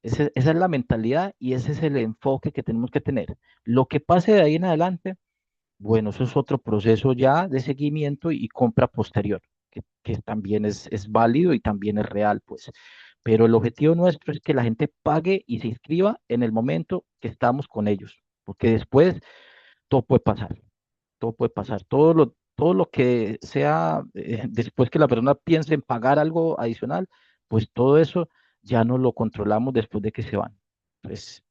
Esa es la mentalidad y ese es el enfoque que tenemos que tener. Lo que pase de ahí en adelante, bueno, eso es otro proceso ya de seguimiento y compra posterior, que también es válido y también es real, pues. Pero el objetivo nuestro es que la gente pague y se inscriba en el momento que estamos con ellos, porque después todo puede pasar, todo puede pasar, todo lo que sea, después que la persona piense en pagar algo adicional, pues todo eso ya no lo controlamos después de que se van. Entonces,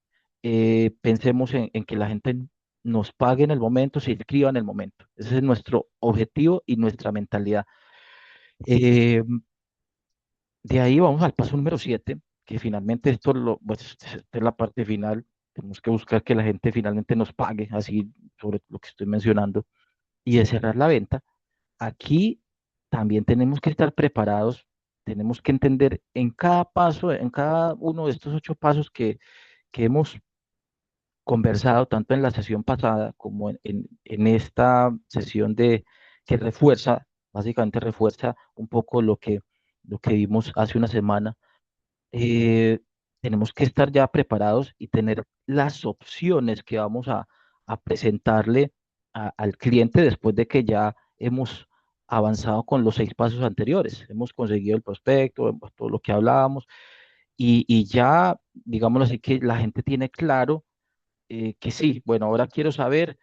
pensemos en que la gente nos pague en el momento, se inscriba en el momento. Ese es nuestro objetivo y nuestra mentalidad. Eh, de ahí vamos al paso número 7, que finalmente pues, esta es la parte final. Tenemos que buscar que la gente finalmente nos pague, así sobre lo que estoy mencionando, y de cerrar la venta. Aquí también tenemos que estar preparados, tenemos que entender en cada paso, en cada uno de estos 8 pasos que hemos conversado, tanto en la sesión pasada como en esta sesión que refuerza, básicamente refuerza un poco lo que vimos hace una semana. eh, Tenemos que estar ya preparados y tener las opciones que vamos a presentarle al cliente después de que ya hemos avanzado con los 6 pasos anteriores. Hemos conseguido el prospecto, todo lo que hablábamos y ya, digámoslo así, que la gente tiene claro que sí, bueno, ahora quiero saber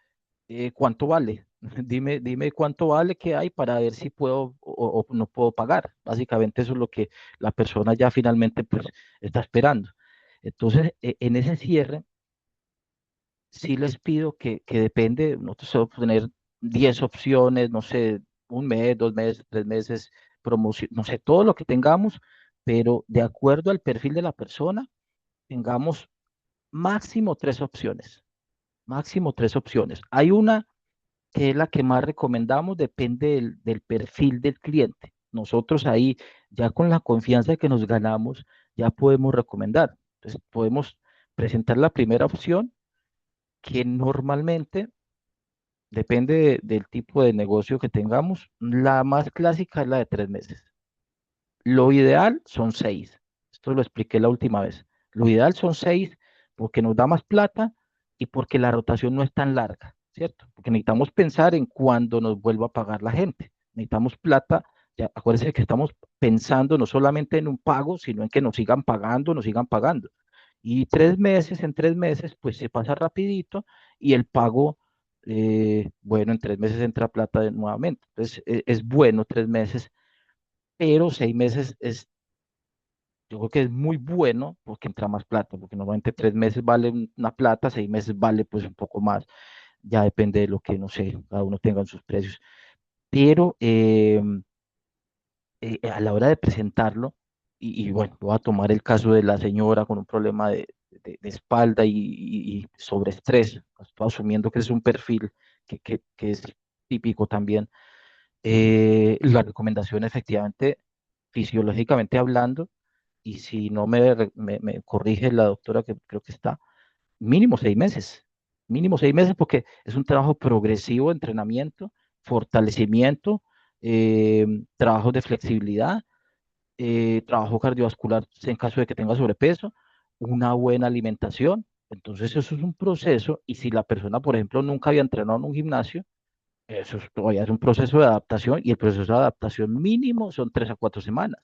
cuánto vale. Dime cuánto vale, qué hay para ver si puedo o no puedo pagar. Básicamente eso es lo que la persona ya finalmente pues está esperando. Entonces, en ese cierre, sí les pido que depende, nosotros podemos tener 10 opciones, no sé, un mes, 2 meses, 3 meses, promoción, no sé, todo lo que tengamos, pero de acuerdo al perfil de la persona, tengamos máximo tres opciones, máximo tres opciones. Hay una que es la que más recomendamos, depende del perfil del cliente. Nosotros ahí, ya con la confianza que nos ganamos, ya podemos recomendar. Entonces, podemos presentar la primera opción, que normalmente depende del tipo de negocio que tengamos. La más clásica es la de 3 meses. Lo ideal son 6. Esto lo expliqué la última vez. Lo ideal son 6 porque nos da más plata y porque la rotación no es tan larga, ¿cierto? Porque necesitamos pensar en cuándo nos vuelva a pagar la gente. Necesitamos plata. Ya, acuérdense que estamos pensando no solamente en un pago, sino en que nos sigan pagando, nos sigan pagando. Y 3 meses, en 3 meses, pues se pasa rapidito y el pago, bueno, en 3 meses entra plata nuevamente. Entonces, es bueno 3 meses, pero 6 meses es, yo creo que es muy bueno porque entra más plata, porque normalmente 3 meses vale una plata, 6 meses vale pues un poco más, ya depende de lo que, no sé, cada uno tenga en sus precios. Pero a la hora de presentarlo, y bueno, voy a tomar el caso de la señora con un problema de espalda y sobreestrés, estoy asumiendo que es un perfil que es típico también. La recomendación efectivamente, fisiológicamente hablando, y si no me corrige la doctora que creo que está, mínimo 6 meses porque es un trabajo progresivo de entrenamiento, fortalecimiento, eh, trabajos de flexibilidad, trabajo cardiovascular en caso de que tenga sobrepeso, una buena alimentación. Entonces eso es un proceso y si la persona, por ejemplo, nunca había entrenado en un gimnasio, todavía es un proceso de adaptación y el proceso de adaptación mínimo son 3 a 4 semanas.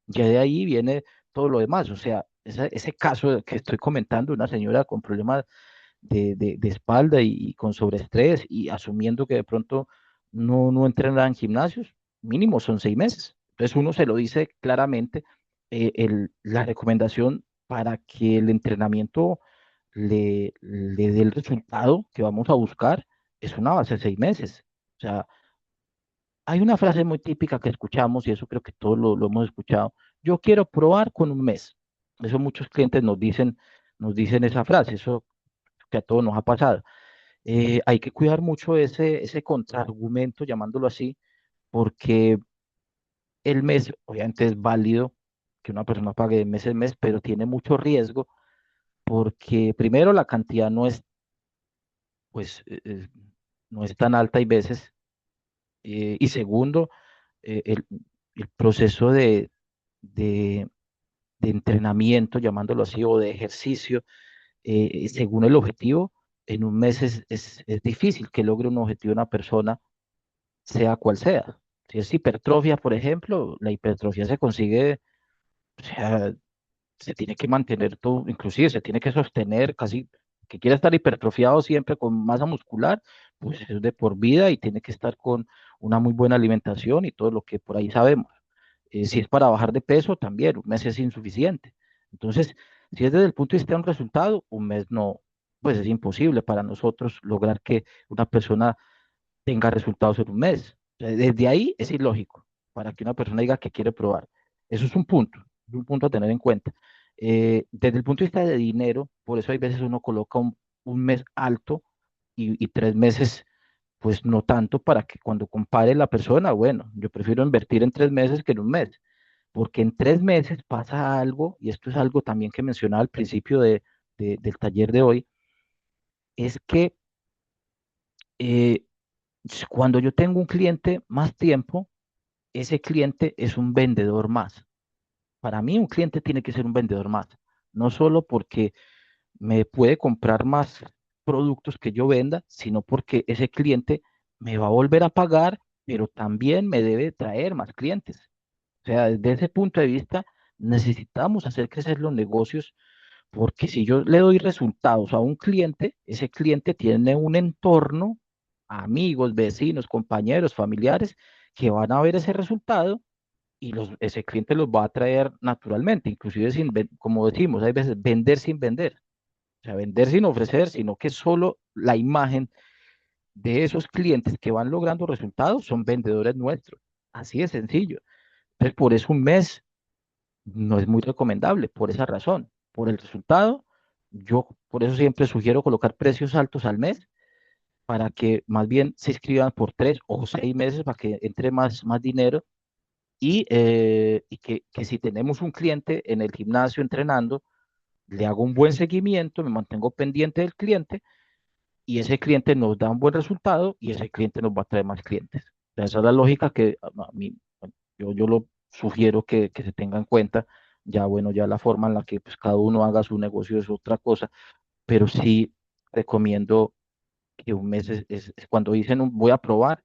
Ya de ahí viene todo lo demás. O sea, ese caso que estoy comentando, una señora con problemas de espalda y con sobreestrés y asumiendo que de pronto no entrenará en gimnasios, mínimo son 6 meses. Entonces uno se lo dice claramente, la recomendación para que el entrenamiento le dé el resultado que vamos a buscar es una base de 6 meses. O sea, hay una frase muy típica que escuchamos y eso creo que todos lo hemos escuchado. Yo quiero probar con un mes. Eso muchos clientes nos dicen esa frase, eso que a todos nos ha pasado. Hay que cuidar mucho ese contraargumento, llamándolo así, porque el mes obviamente es válido que una persona pague de mes en mes, pero tiene mucho riesgo porque primero la cantidad no es, pues, no es tan alta hay veces, y segundo, el proceso de, de entrenamiento, llamándolo así, o de ejercicio, según el objetivo, en un mes es difícil que logre un objetivo una persona, sea cual sea. Si es hipertrofia, por ejemplo, la hipertrofia se consigue, o sea, se tiene que mantener todo, inclusive se tiene que sostener casi, que quiera estar hipertrofiado siempre con masa muscular, pues es de por vida y tiene que estar con una muy buena alimentación y todo lo que por ahí sabemos. Si es para bajar de peso, también un mes es insuficiente. Entonces, si es desde el punto de vista de un resultado, un mes no, pues es imposible para nosotros lograr que una persona tenga resultados en un mes. Desde ahí es ilógico para que una persona diga que quiere probar. Eso es un punto a tener en cuenta. Desde el punto de vista de dinero, por eso hay veces uno coloca un mes alto y 3 meses, pues no tanto para que cuando compare la persona, bueno, yo prefiero invertir en 3 meses que en un mes, porque en 3 meses pasa algo, y esto es algo también que mencionaba al principio del taller de hoy, es que eh, cuando yo tengo un cliente más tiempo, ese cliente es un vendedor más. Para mí, un cliente tiene que ser un vendedor más, no solo porque me puede comprar más productos que yo venda, sino porque ese cliente me va a volver a pagar, pero también me debe traer más clientes. O sea, desde ese punto de vista, necesitamos hacer crecer los negocios, porque si yo le doy resultados a un cliente, ese cliente tiene un entorno, amigos, vecinos, compañeros, familiares, que van a ver ese resultado y ese cliente los va a traer naturalmente, inclusive como decimos, hay veces vender sin vender, o sea, vender sin ofrecer, sino que solo la imagen de esos clientes que van logrando resultados son vendedores nuestros. Así de sencillo. Entonces, por eso un mes no es muy recomendable por esa razón. Por el resultado, yo por eso siempre sugiero colocar precios altos al mes para que más bien se inscriban por 3 o 6 meses para que entre más dinero y que si tenemos un cliente en el gimnasio entrenando, le hago un buen seguimiento, me mantengo pendiente del cliente y ese cliente nos da un buen resultado y ese cliente nos va a traer más clientes. O sea, esa es la lógica que a mí, bueno, yo lo sugiero que se tenga en cuenta. Ya, bueno, ya la forma en la que pues, cada uno haga su negocio es otra cosa, pero sí recomiendo que un mes es cuando dicen voy a probar,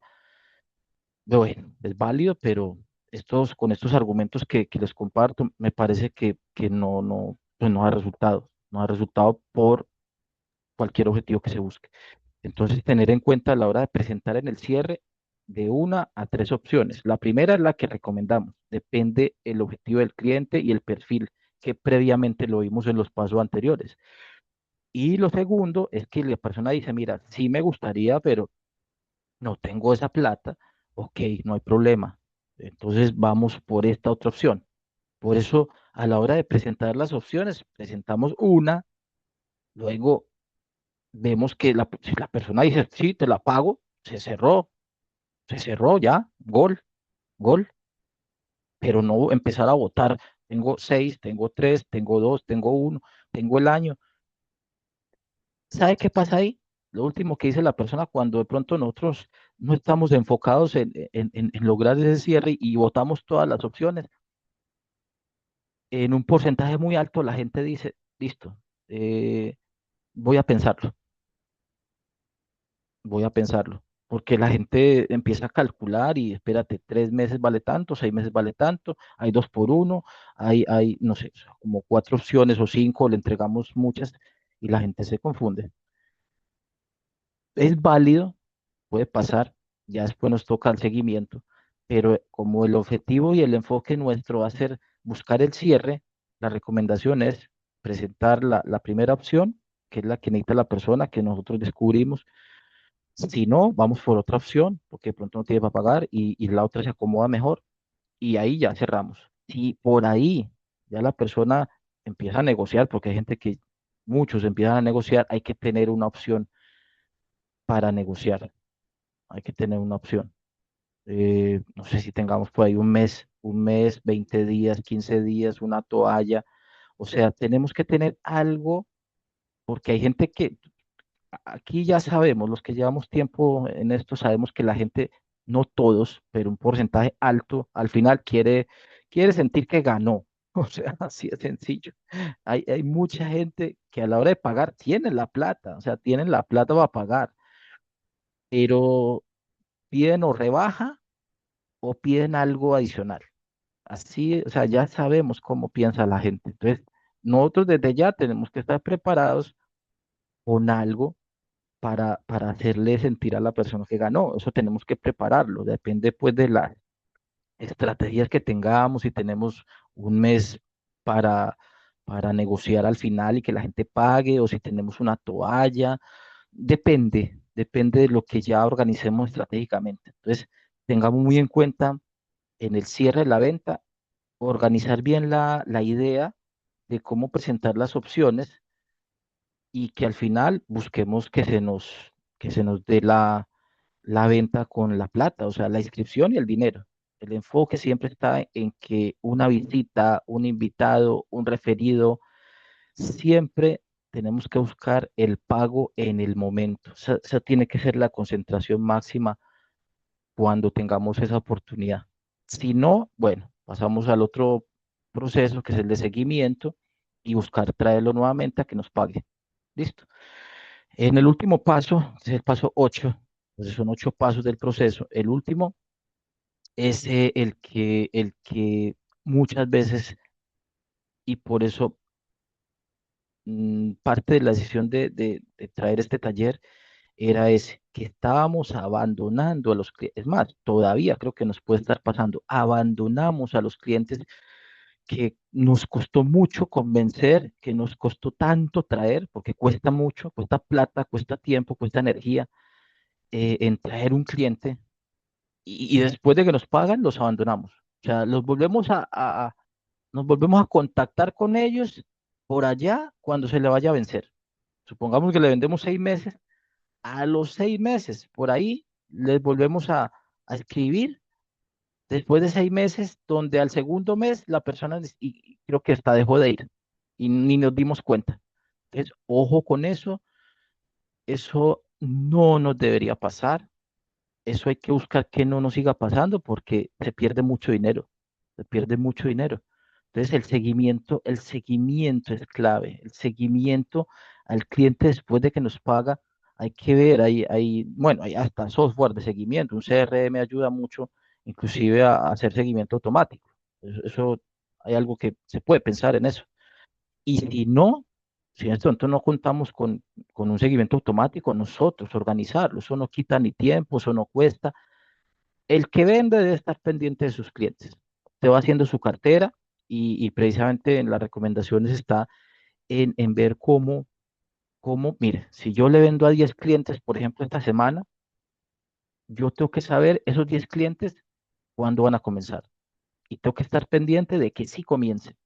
bueno, es válido, pero con estos argumentos que les comparto, me parece que pues no da resultado, no da resultado por cualquier objetivo que se busque. Entonces, tener en cuenta a la hora de presentar en el cierre de 1 a 3 opciones. La primera es la que recomendamos, depende el objetivo del cliente y el perfil que previamente lo vimos en los pasos anteriores. Y lo segundo es que la persona dice, mira, sí me gustaría, pero no tengo esa plata, ok, no hay problema. Entonces vamos por esta otra opción. Por eso, a la hora de presentar las opciones, presentamos una, luego vemos que si la persona dice, sí, te la pago, se cerró ya, gol, gol, pero no empezar a votar. Tengo 6, tengo 3, tengo 2, tengo 1, tengo el año. ¿Sabe qué pasa ahí? Lo último que dice la persona cuando de pronto nosotros no estamos enfocados en lograr ese cierre y votamos todas las opciones, en un porcentaje muy alto la gente dice, listo, eh, voy a pensarlo, voy a pensarlo, porque la gente empieza a calcular y espérate, 3 meses vale tanto, 6 meses vale tanto, hay 2 por 1, hay, no sé, como 4 opciones o 5, le entregamos muchas y la gente se confunde. Es válido, puede pasar, ya después nos toca el seguimiento, pero como el objetivo y el enfoque nuestro va a ser buscar el cierre, la recomendación es presentar la primera opción, que es la que necesita la persona, que nosotros descubrimos. Si no, vamos por otra opción, porque de pronto no tiene para pagar y la otra se acomoda mejor y ahí ya cerramos. Si por ahí ya la persona empieza a negociar, porque hay gente que muchos empiezan a negociar, hay que tener una opción para negociar, hay que tener una opción. No sé si tengamos por ahí un mes, 20 días, 15 días, una toalla. O sea, tenemos que tener algo, porque hay gente que, aquí ya sabemos, los que llevamos tiempo en esto, sabemos que la gente, no todos, pero un porcentaje alto, al final quiere sentir que ganó. O sea, así de sencillo. Hay mucha gente que a la hora de pagar tienen la plata, o sea, tienen la plata para pagar, pero piden o rebaja o piden algo adicional. Así, o sea, ya sabemos cómo piensa la gente. Entonces, nosotros desde ya tenemos que estar preparados con algo para hacerle sentir a la persona que ganó. Eso tenemos que prepararlo. Depende pues de las estrategias que tengamos, si tenemos un mes para, para negociar al final y que la gente pague, o si tenemos una toalla. Depende de lo que ya organicemos estratégicamente. Entonces, tengamos muy en cuenta en el cierre de la venta organizar bien la idea de cómo presentar las opciones y que al final busquemos que se nos dé la venta con la plata, o sea, la inscripción y el dinero. El enfoque siempre está en que una visita, un invitado, un referido, siempre tenemos que buscar el pago en el momento. Esa tiene que ser la concentración máxima cuando tengamos esa oportunidad. Si no, bueno, pasamos al otro proceso que es el de seguimiento y buscar traerlo nuevamente a que nos pague. Listo. En el último paso, que es el paso 8, entonces son 8 pasos del proceso. El último es el que muchas veces, y por eso parte de la decisión de traer este taller era ese, que estábamos abandonando a los clientes. Es más, todavía creo que nos puede estar pasando. Abandonamos a los clientes que nos costó mucho convencer, que nos costó tanto traer, porque cuesta mucho, cuesta plata, cuesta tiempo, cuesta energía en traer un cliente y después de que nos pagan, los abandonamos. O sea, los volvemos a nos volvemos a contactar con ellos por allá cuando se le vaya a vencer. Supongamos que le vendemos 6 meses, a los 6 meses, por ahí, les volvemos a escribir después de 6 meses, donde al segundo mes la persona, y creo que hasta dejó de ir y ni nos dimos cuenta. Entonces, ojo con eso no nos debería pasar. Eso hay que buscar que no nos siga pasando porque se pierde mucho dinero, se pierde mucho dinero. Entonces el seguimiento es clave, el seguimiento al cliente después de que nos paga, hay que ver, bueno, hay hasta software de seguimiento, un CRM ayuda mucho, inclusive a hacer seguimiento automático. Eso hay algo que se puede pensar en eso. Y si no, si en este momento no contamos con un seguimiento automático, nosotros organizarlo, eso no quita ni tiempo, eso no cuesta. El que vende debe estar pendiente de sus clientes. Te va haciendo su cartera y precisamente en las recomendaciones está en ver mire, si yo le vendo a 10 clientes, por ejemplo, esta semana, yo tengo que saber esos 10 clientes cuándo van a comenzar. Y tengo que estar pendiente de que sí comiencen.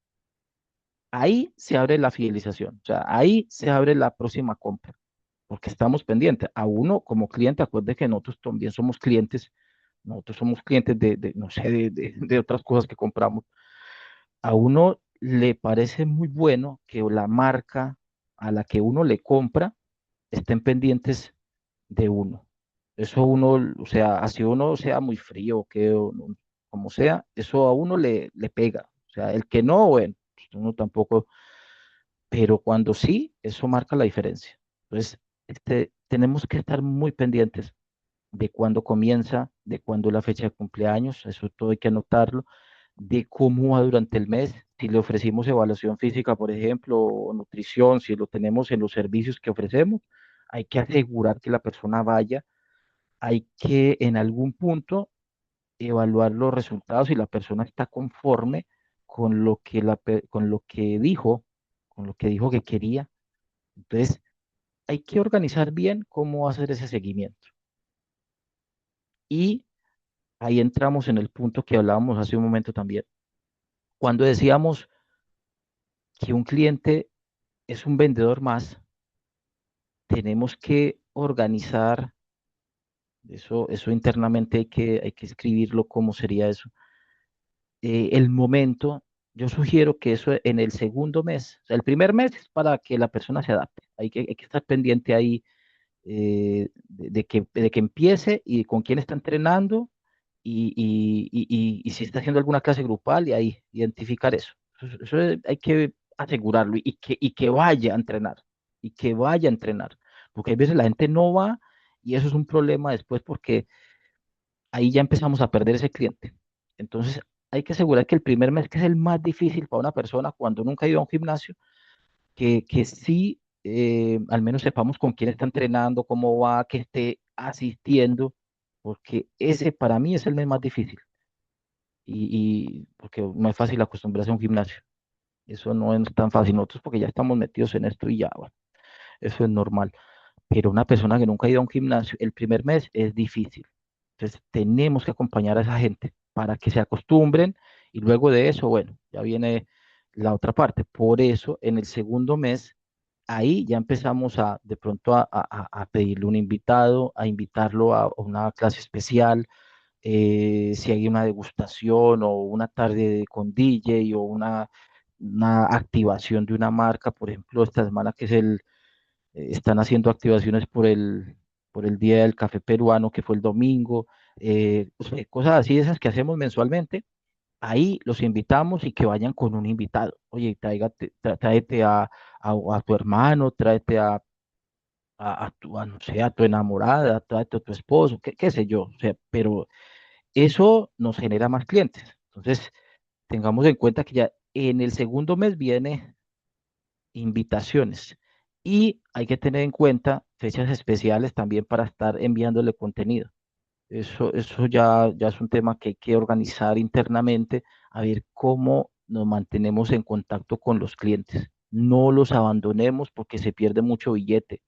Ahí se abre la fidelización, o sea, ahí se abre la próxima compra, porque estamos pendientes. A uno como cliente, acuerde que nosotros también somos clientes no sé, de otras cosas que compramos. A uno le parece muy bueno que la marca a la que uno le compra estén pendientes de uno. Eso uno, o sea, así uno sea muy frío, como sea, eso a uno le pega. O sea, el que no, bueno, pues uno tampoco, pero cuando sí, eso marca la diferencia. Entonces, tenemos que estar muy pendientes de cuándo comienza, de cuándo es la fecha de cumpleaños, eso todo hay que anotarlo, de cómo va durante el mes, si le ofrecimos evaluación física, por ejemplo, o nutrición, si lo tenemos en los servicios que ofrecemos, hay que asegurar que la persona vaya, hay que en algún punto evaluar los resultados y la persona está conforme con lo que dijo que quería. Entonces, hay que organizar bien cómo hacer ese seguimiento. Y ahí entramos en el punto que hablábamos hace un momento también. Cuando decíamos que un cliente es un vendedor más, tenemos que organizar eso internamente hay que escribirlo, cómo sería eso. El momento, yo sugiero que eso en el segundo mes, o sea, el primer mes es para que la persona se adapte. Hay que estar pendiente ahí de que empiece y con quién está entrenando y si está haciendo alguna clase grupal y ahí identificar eso. Eso hay que asegurarlo y que vaya a entrenar y que vaya a entrenar. Porque hay veces la gente no va y eso es un problema después porque ahí ya empezamos a perder ese cliente. Entonces hay que asegurar que el primer mes, que es el más difícil para una persona cuando nunca ha ido a un gimnasio, que sí, al menos sepamos con quién está entrenando, cómo va, que esté asistiendo, porque ese para mí es el mes más difícil. Porque no es fácil acostumbrarse a un gimnasio. Eso no es tan fácil. Nosotros porque ya estamos metidos en esto y ya, bueno, eso es normal. Pero una persona que nunca ha ido a un gimnasio, el primer mes es difícil. Entonces tenemos que acompañar a esa gente para que se acostumbren y luego de eso, bueno, ya viene la otra parte. Por eso, en el segundo mes, ahí ya empezamos de pronto a pedirle un invitado, a invitarlo a una clase especial, si hay una degustación o una tarde con DJ o una activación de una marca, por ejemplo, esta semana que están haciendo activaciones por el Día del Café Peruano, que fue el domingo, cosas así, esas que hacemos mensualmente, ahí los invitamos y que vayan con un invitado. Oye, tráete a tu hermano, tráete no sé, a tu enamorada, tráete a tu esposo, qué sé yo, o sea, pero eso nos genera más clientes. Entonces, tengamos en cuenta que ya en el segundo mes viene invitaciones y hay que tener en cuenta fechas especiales también para estar enviándole contenido. Eso ya es un tema que hay que organizar internamente, a ver cómo nos mantenemos en contacto con los clientes. No los abandonemos porque se pierde mucho billete.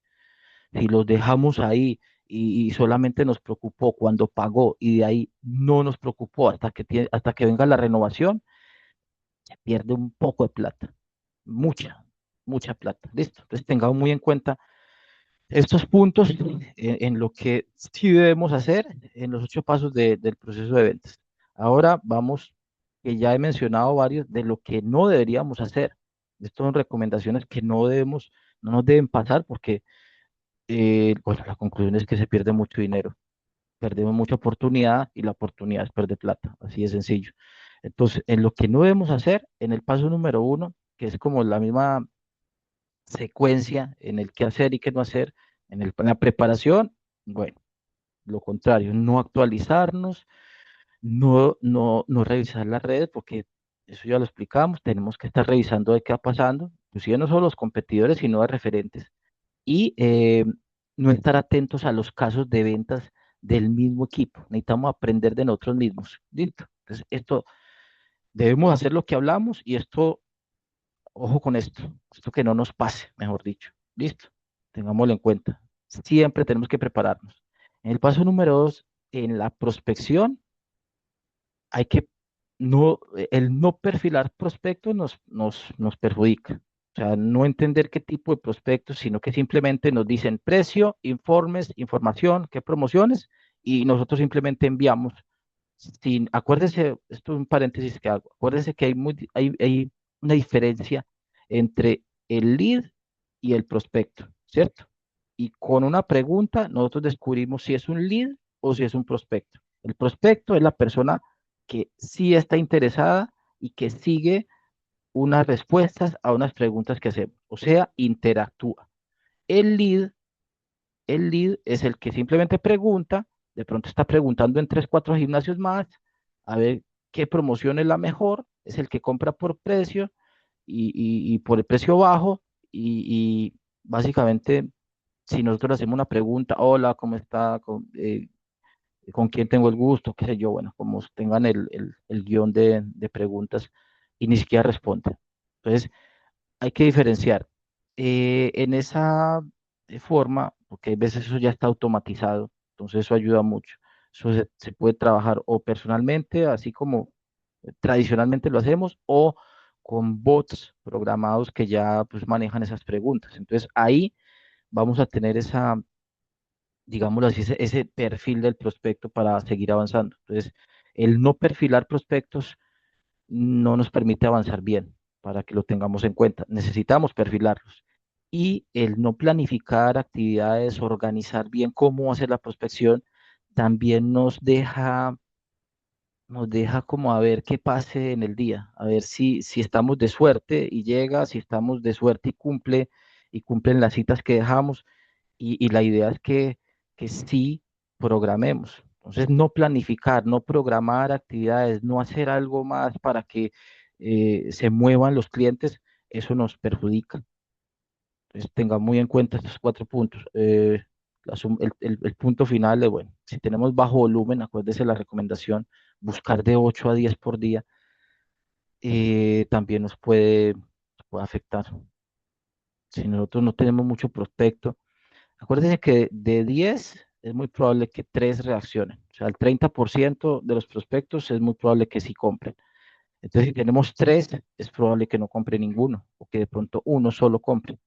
Si los dejamos ahí y solamente nos preocupó cuando pagó y de ahí no nos preocupó hasta que venga la renovación, pierde un poco de plata, mucha, mucha plata. Listo. Entonces tengamos muy en cuenta estos puntos en lo que sí debemos hacer en los 8 pasos del proceso de ventas. Ahora vamos, que ya he mencionado varios, de lo que no deberíamos hacer. Estas son recomendaciones que no debemos, no nos deben pasar porque, bueno, la conclusión es que se pierde mucho dinero, perdemos mucha oportunidad y la oportunidad es perder plata, así de sencillo. Entonces, en lo que no debemos hacer, en el paso número 1, que es como la misma secuencia en el qué hacer y qué no hacer, en la preparación, bueno, lo contrario, no actualizarnos, no revisar las redes, porque eso ya lo explicamos, tenemos que estar revisando de qué va pasando, inclusive no solo los competidores, sino de referentes, y no estar atentos a los casos de ventas del mismo equipo, necesitamos aprender de nosotros mismos, ¿listo? Entonces, esto, debemos hacer lo que hablamos y esto, ojo con esto que no nos pase, mejor dicho. Listo, tengámoslo en cuenta. Siempre tenemos que prepararnos. En el paso número 2, en la prospección, hay que el no perfilar prospectos nos perjudica. O sea, no entender qué tipo de prospectos, sino que simplemente nos dicen precio, informes, información, qué promociones, y nosotros simplemente enviamos acuérdese, esto es un paréntesis que hago, acuérdese que hay una diferencia entre el lead y el prospecto, ¿cierto? Y con una pregunta nosotros descubrimos si es un lead o si es un prospecto. El prospecto es la persona que sí está interesada y que sigue unas respuestas a unas preguntas que hacemos, o sea, interactúa. El lead el lead es el que simplemente pregunta, de pronto está preguntando en 3, 4 gimnasios más, a ver qué promoción es la mejor, es el que compra por precio y por el precio bajo y básicamente si nosotros le hacemos una pregunta, hola, ¿cómo está? ¿Con quién tengo el gusto? ¿Qué sé yo? Bueno, como tengan el guión de preguntas y ni siquiera responde. Entonces, hay que diferenciar. En esa forma, porque a veces eso ya está automatizado, entonces eso ayuda mucho. Eso se puede trabajar o personalmente, así como tradicionalmente lo hacemos, o con bots programados que ya pues manejan esas preguntas. Entonces ahí vamos a tener esa, digámoslo así, ese perfil del prospecto para seguir avanzando. Entonces, el no perfilar prospectos no nos permite avanzar bien, para que lo tengamos en cuenta. Necesitamos perfilarlos. Y el no planificar actividades, organizar bien cómo hacer la prospección, también nos deja como a ver qué pase en el día, a ver si estamos de suerte y llega, si estamos de suerte y cumplen las citas que dejamos. Y la idea es que sí programemos. Entonces, no planificar, no programar actividades, no hacer algo más para que se muevan los clientes, eso nos perjudica. Entonces, tenga muy en cuenta estos 4 puntos. El punto final es, bueno, si tenemos bajo volumen, acuérdese la recomendación, buscar de 8 a 10 por día, también nos puede afectar. Si nosotros no tenemos mucho prospecto, acuérdense que de 10 es muy probable que 3 reaccionen. O sea, el 30% de los prospectos es muy probable que sí compren. Entonces, si tenemos 3, es probable que no compre ninguno o que de pronto uno solo compre.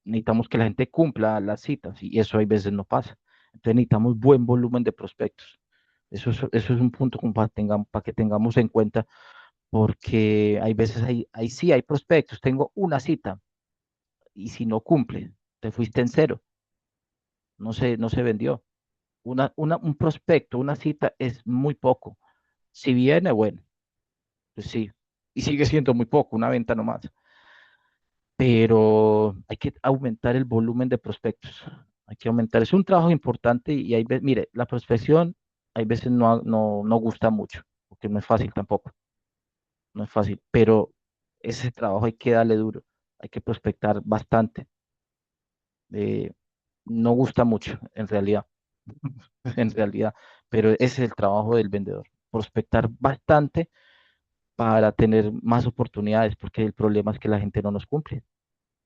Necesitamos que la gente cumpla las citas y eso hay veces no pasa. Entonces, necesitamos buen volumen de prospectos. Eso es un punto como para que tengamos en cuenta porque hay veces sí hay prospectos. Tengo una cita y si no cumple, te fuiste en cero, no se vendió. Un prospecto, una cita es muy poco. Si viene, bueno, pues sí. Y sigue siendo muy poco, una venta nomás. Pero hay que aumentar el volumen de prospectos. Hay que aumentar. Es un trabajo importante y hay veces, mire, la prospección hay veces no gusta mucho, porque no es fácil tampoco. No es fácil, pero ese trabajo hay que darle duro. Hay que prospectar bastante. eh, no gusta mucho, en realidad. En realidad, pero ese es el trabajo del vendedor, prospectar bastante para tener más oportunidades, porque el problema es que la gente no nos cumple.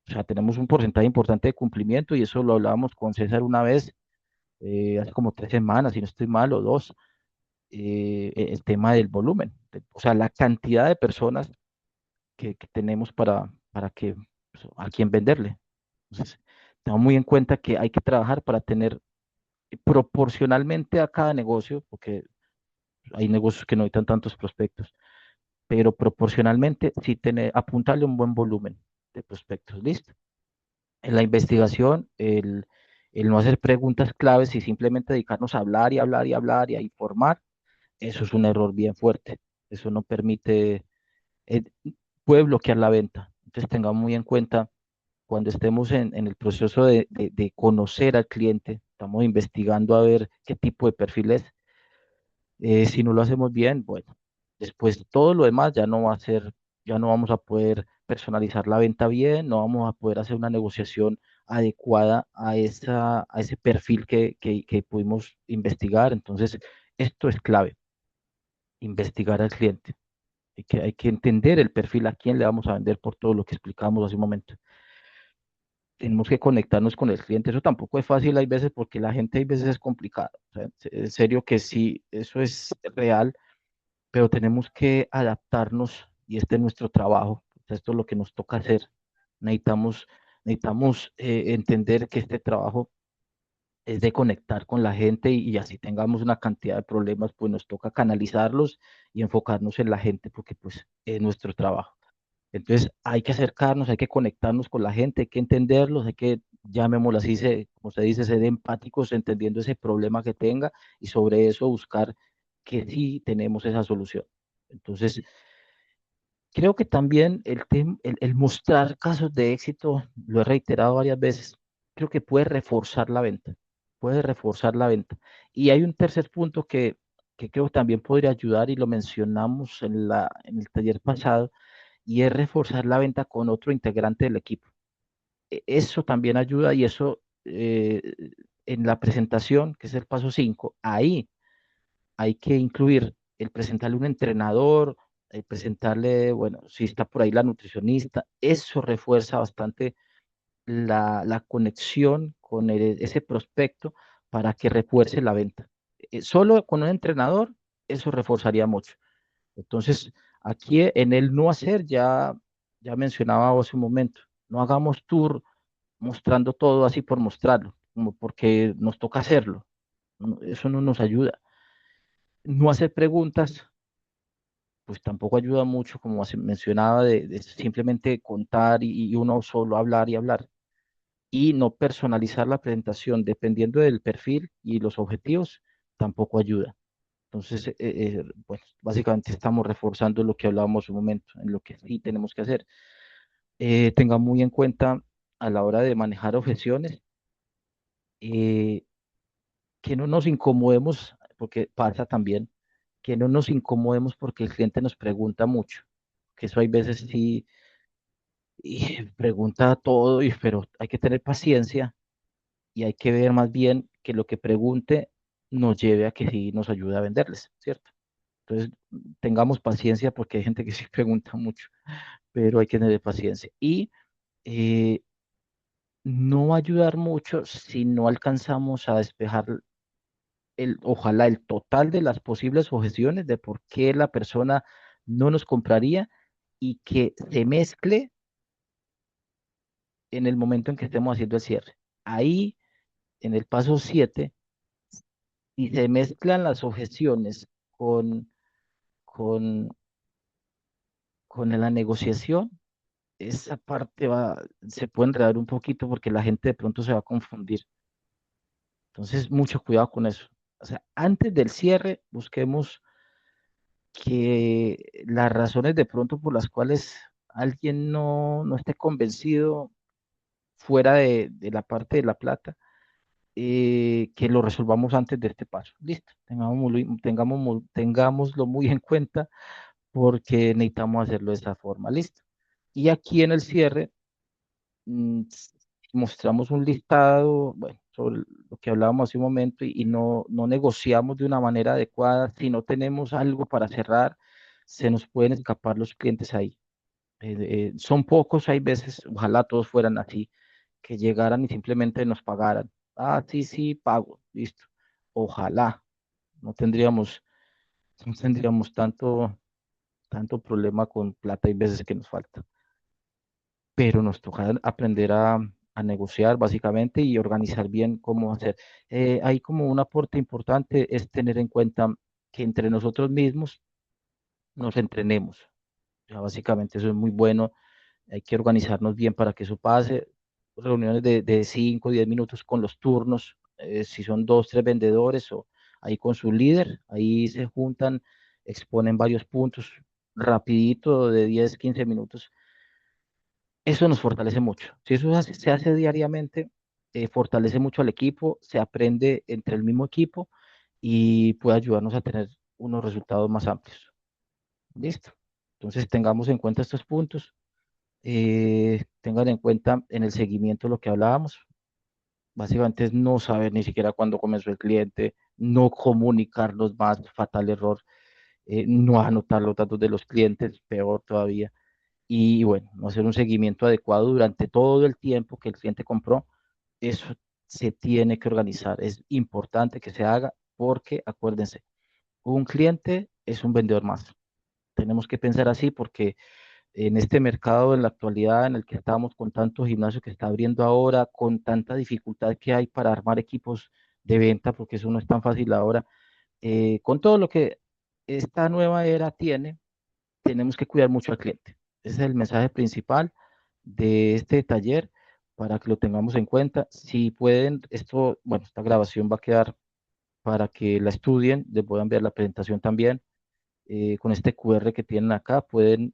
O sea, tenemos un porcentaje importante de cumplimiento y eso lo hablábamos con César una vez, hace como 3 semanas, si no estoy mal, o 2, el tema del volumen, o sea, la cantidad de personas. que tenemos para que, pues, a quién venderle. Entonces, tengo muy en cuenta que hay que trabajar para tener proporcionalmente a cada negocio, porque hay negocios que no necesitan tantos prospectos, pero proporcionalmente sí tener, apuntarle un buen volumen de prospectos. ¿Listo? En la investigación, el no hacer preguntas claves y simplemente dedicarnos a hablar y hablar y hablar y a informar, eso es un error bien fuerte. Eso no permite, eh, puede bloquear la venta. Entonces tengamos muy en cuenta cuando estemos en el proceso de conocer al cliente, estamos investigando a ver qué tipo de perfil es. Si no lo hacemos bien, bueno, después todo lo demás ya no va a ser, ya no vamos a poder personalizar la venta bien, no vamos a poder hacer una negociación adecuada a ese perfil que pudimos investigar. Entonces, esto es clave, investigar al cliente. Hay que entender el perfil a quién le vamos a vender por todo lo que explicamos hace un momento. Tenemos que conectarnos con el cliente. Eso tampoco es fácil, hay veces, porque la gente hay veces es complicada. O sea, en serio que sí, eso es real, pero tenemos que adaptarnos y este es nuestro trabajo. Esto es lo que nos toca hacer. Necesitamos, necesitamos entender que este trabajo es de conectar con la gente y así tengamos una cantidad de problemas, pues nos toca canalizarlos y enfocarnos en la gente porque pues es nuestro trabajo. Entonces hay que acercarnos, hay que conectarnos con la gente, hay que entenderlos, hay que, llamémoslo así, como se dice, ser empáticos, entendiendo ese problema que tenga y sobre eso buscar que sí tenemos esa solución. Entonces, creo que también el mostrar casos de éxito, lo he reiterado varias veces, creo que puede reforzar la venta. Y hay un tercer punto que creo también podría ayudar y lo mencionamos en el taller pasado y es reforzar la venta con otro integrante del equipo. Eso también ayuda y eso en la presentación, que es el paso 5 ahí hay que incluir el presentarle un entrenador, el presentarle, bueno, si está por ahí la nutricionista, eso refuerza bastante la conexión con ese prospecto para que refuerce la venta. Solo con un entrenador, eso reforzaría mucho. Entonces, aquí en el no hacer, ya mencionaba hace un momento, no hagamos tour mostrando todo así por mostrarlo, como porque nos toca hacerlo. Eso no nos ayuda. No hacer preguntas, pues tampoco ayuda mucho, como mencionaba, de simplemente contar y uno solo hablar y hablar. Y no personalizar la presentación dependiendo del perfil y los objetivos, tampoco ayuda. Entonces, pues básicamente estamos reforzando lo que hablábamos un momento, en lo que sí tenemos que hacer. Tenga muy en cuenta a la hora de manejar objeciones, eh, que no nos incomodemos, porque pasa también, que no nos incomodemos porque el cliente nos pregunta mucho, que eso hay veces sí, y pregunta todo, pero hay que tener paciencia y hay que ver más bien que lo que pregunte nos lleve a que sí nos ayude a venderles, ¿cierto? Entonces, tengamos paciencia porque hay gente que sí pregunta mucho, pero hay que tener paciencia. Y eh, no va a ayudar mucho si no alcanzamos a despejar ojalá el total de las posibles objeciones de por qué la persona no nos compraría y que se mezcle en el momento en que estemos haciendo el cierre. Ahí, en el paso 7 y se mezclan las objeciones con, con la negociación, esa parte se puede enredar un poquito porque la gente de pronto se va a confundir. Entonces, mucho cuidado con eso. O sea, antes del cierre, busquemos que las razones de pronto por las cuales alguien no esté convencido fuera de la parte de la plata, que lo resolvamos antes de este paso. Listo, tengámoslo muy en cuenta porque necesitamos hacerlo de esa forma. Listo. Y aquí en el cierre mostramos un listado, bueno, sobre lo que hablábamos hace un momento y no negociamos de una manera adecuada. Si no tenemos algo para cerrar, se nos pueden escapar los clientes ahí. Son pocos, hay veces, ojalá todos fueran así, que llegaran y simplemente nos pagaran. Ah, sí, sí, pago, listo. Ojalá, no tendríamos, no tendríamos tanto. tanto problema con plata hay veces que nos falta, pero nos toca aprender a negociar básicamente y organizar bien cómo hacer. Hay como un aporte importante es tener en cuenta que entre nosotros mismos nos entrenemos. O sea, básicamente eso es muy bueno. Hay que organizarnos bien para que eso pase. Reuniones de 5 o 10 minutos con los turnos, si son dos, tres vendedores o ahí con su líder, ahí se juntan, exponen varios puntos, rapidito, de 10 15 minutos. Eso nos fortalece mucho. Si eso se hace diariamente, fortalece mucho al equipo, se aprende entre el mismo equipo y puede ayudarnos a tener unos resultados más amplios. Listo. Entonces tengamos en cuenta estos puntos, tengan en cuenta en el seguimiento lo que hablábamos. Básicamente es no saber ni siquiera cuándo comenzó el cliente, no comunicarnos más, fatal error, no anotar los datos de los clientes, peor todavía. Y bueno, no hacer un seguimiento adecuado durante todo el tiempo que el cliente compró. Eso se tiene que organizar. Es importante que se haga porque acuérdense, un cliente es un vendedor más. Tenemos que pensar así porque en este mercado, en la actualidad, en el que estamos con tanto gimnasio que está abriendo ahora, con tanta dificultad que hay para armar equipos de venta, porque eso no es tan fácil ahora, con todo lo que esta nueva era tiene, tenemos que cuidar mucho al cliente. Ese es el mensaje principal de este taller para que lo tengamos en cuenta. Si pueden, esto, bueno, esta grabación va a quedar para que la estudien, les voy a enviar la presentación también. Con este QR que tienen acá, pueden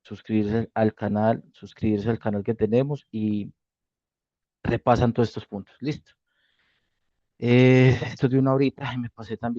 suscribirse al canal que tenemos y repasan todos estos puntos. Listo. Esto es de una horita, ay, me pasé también.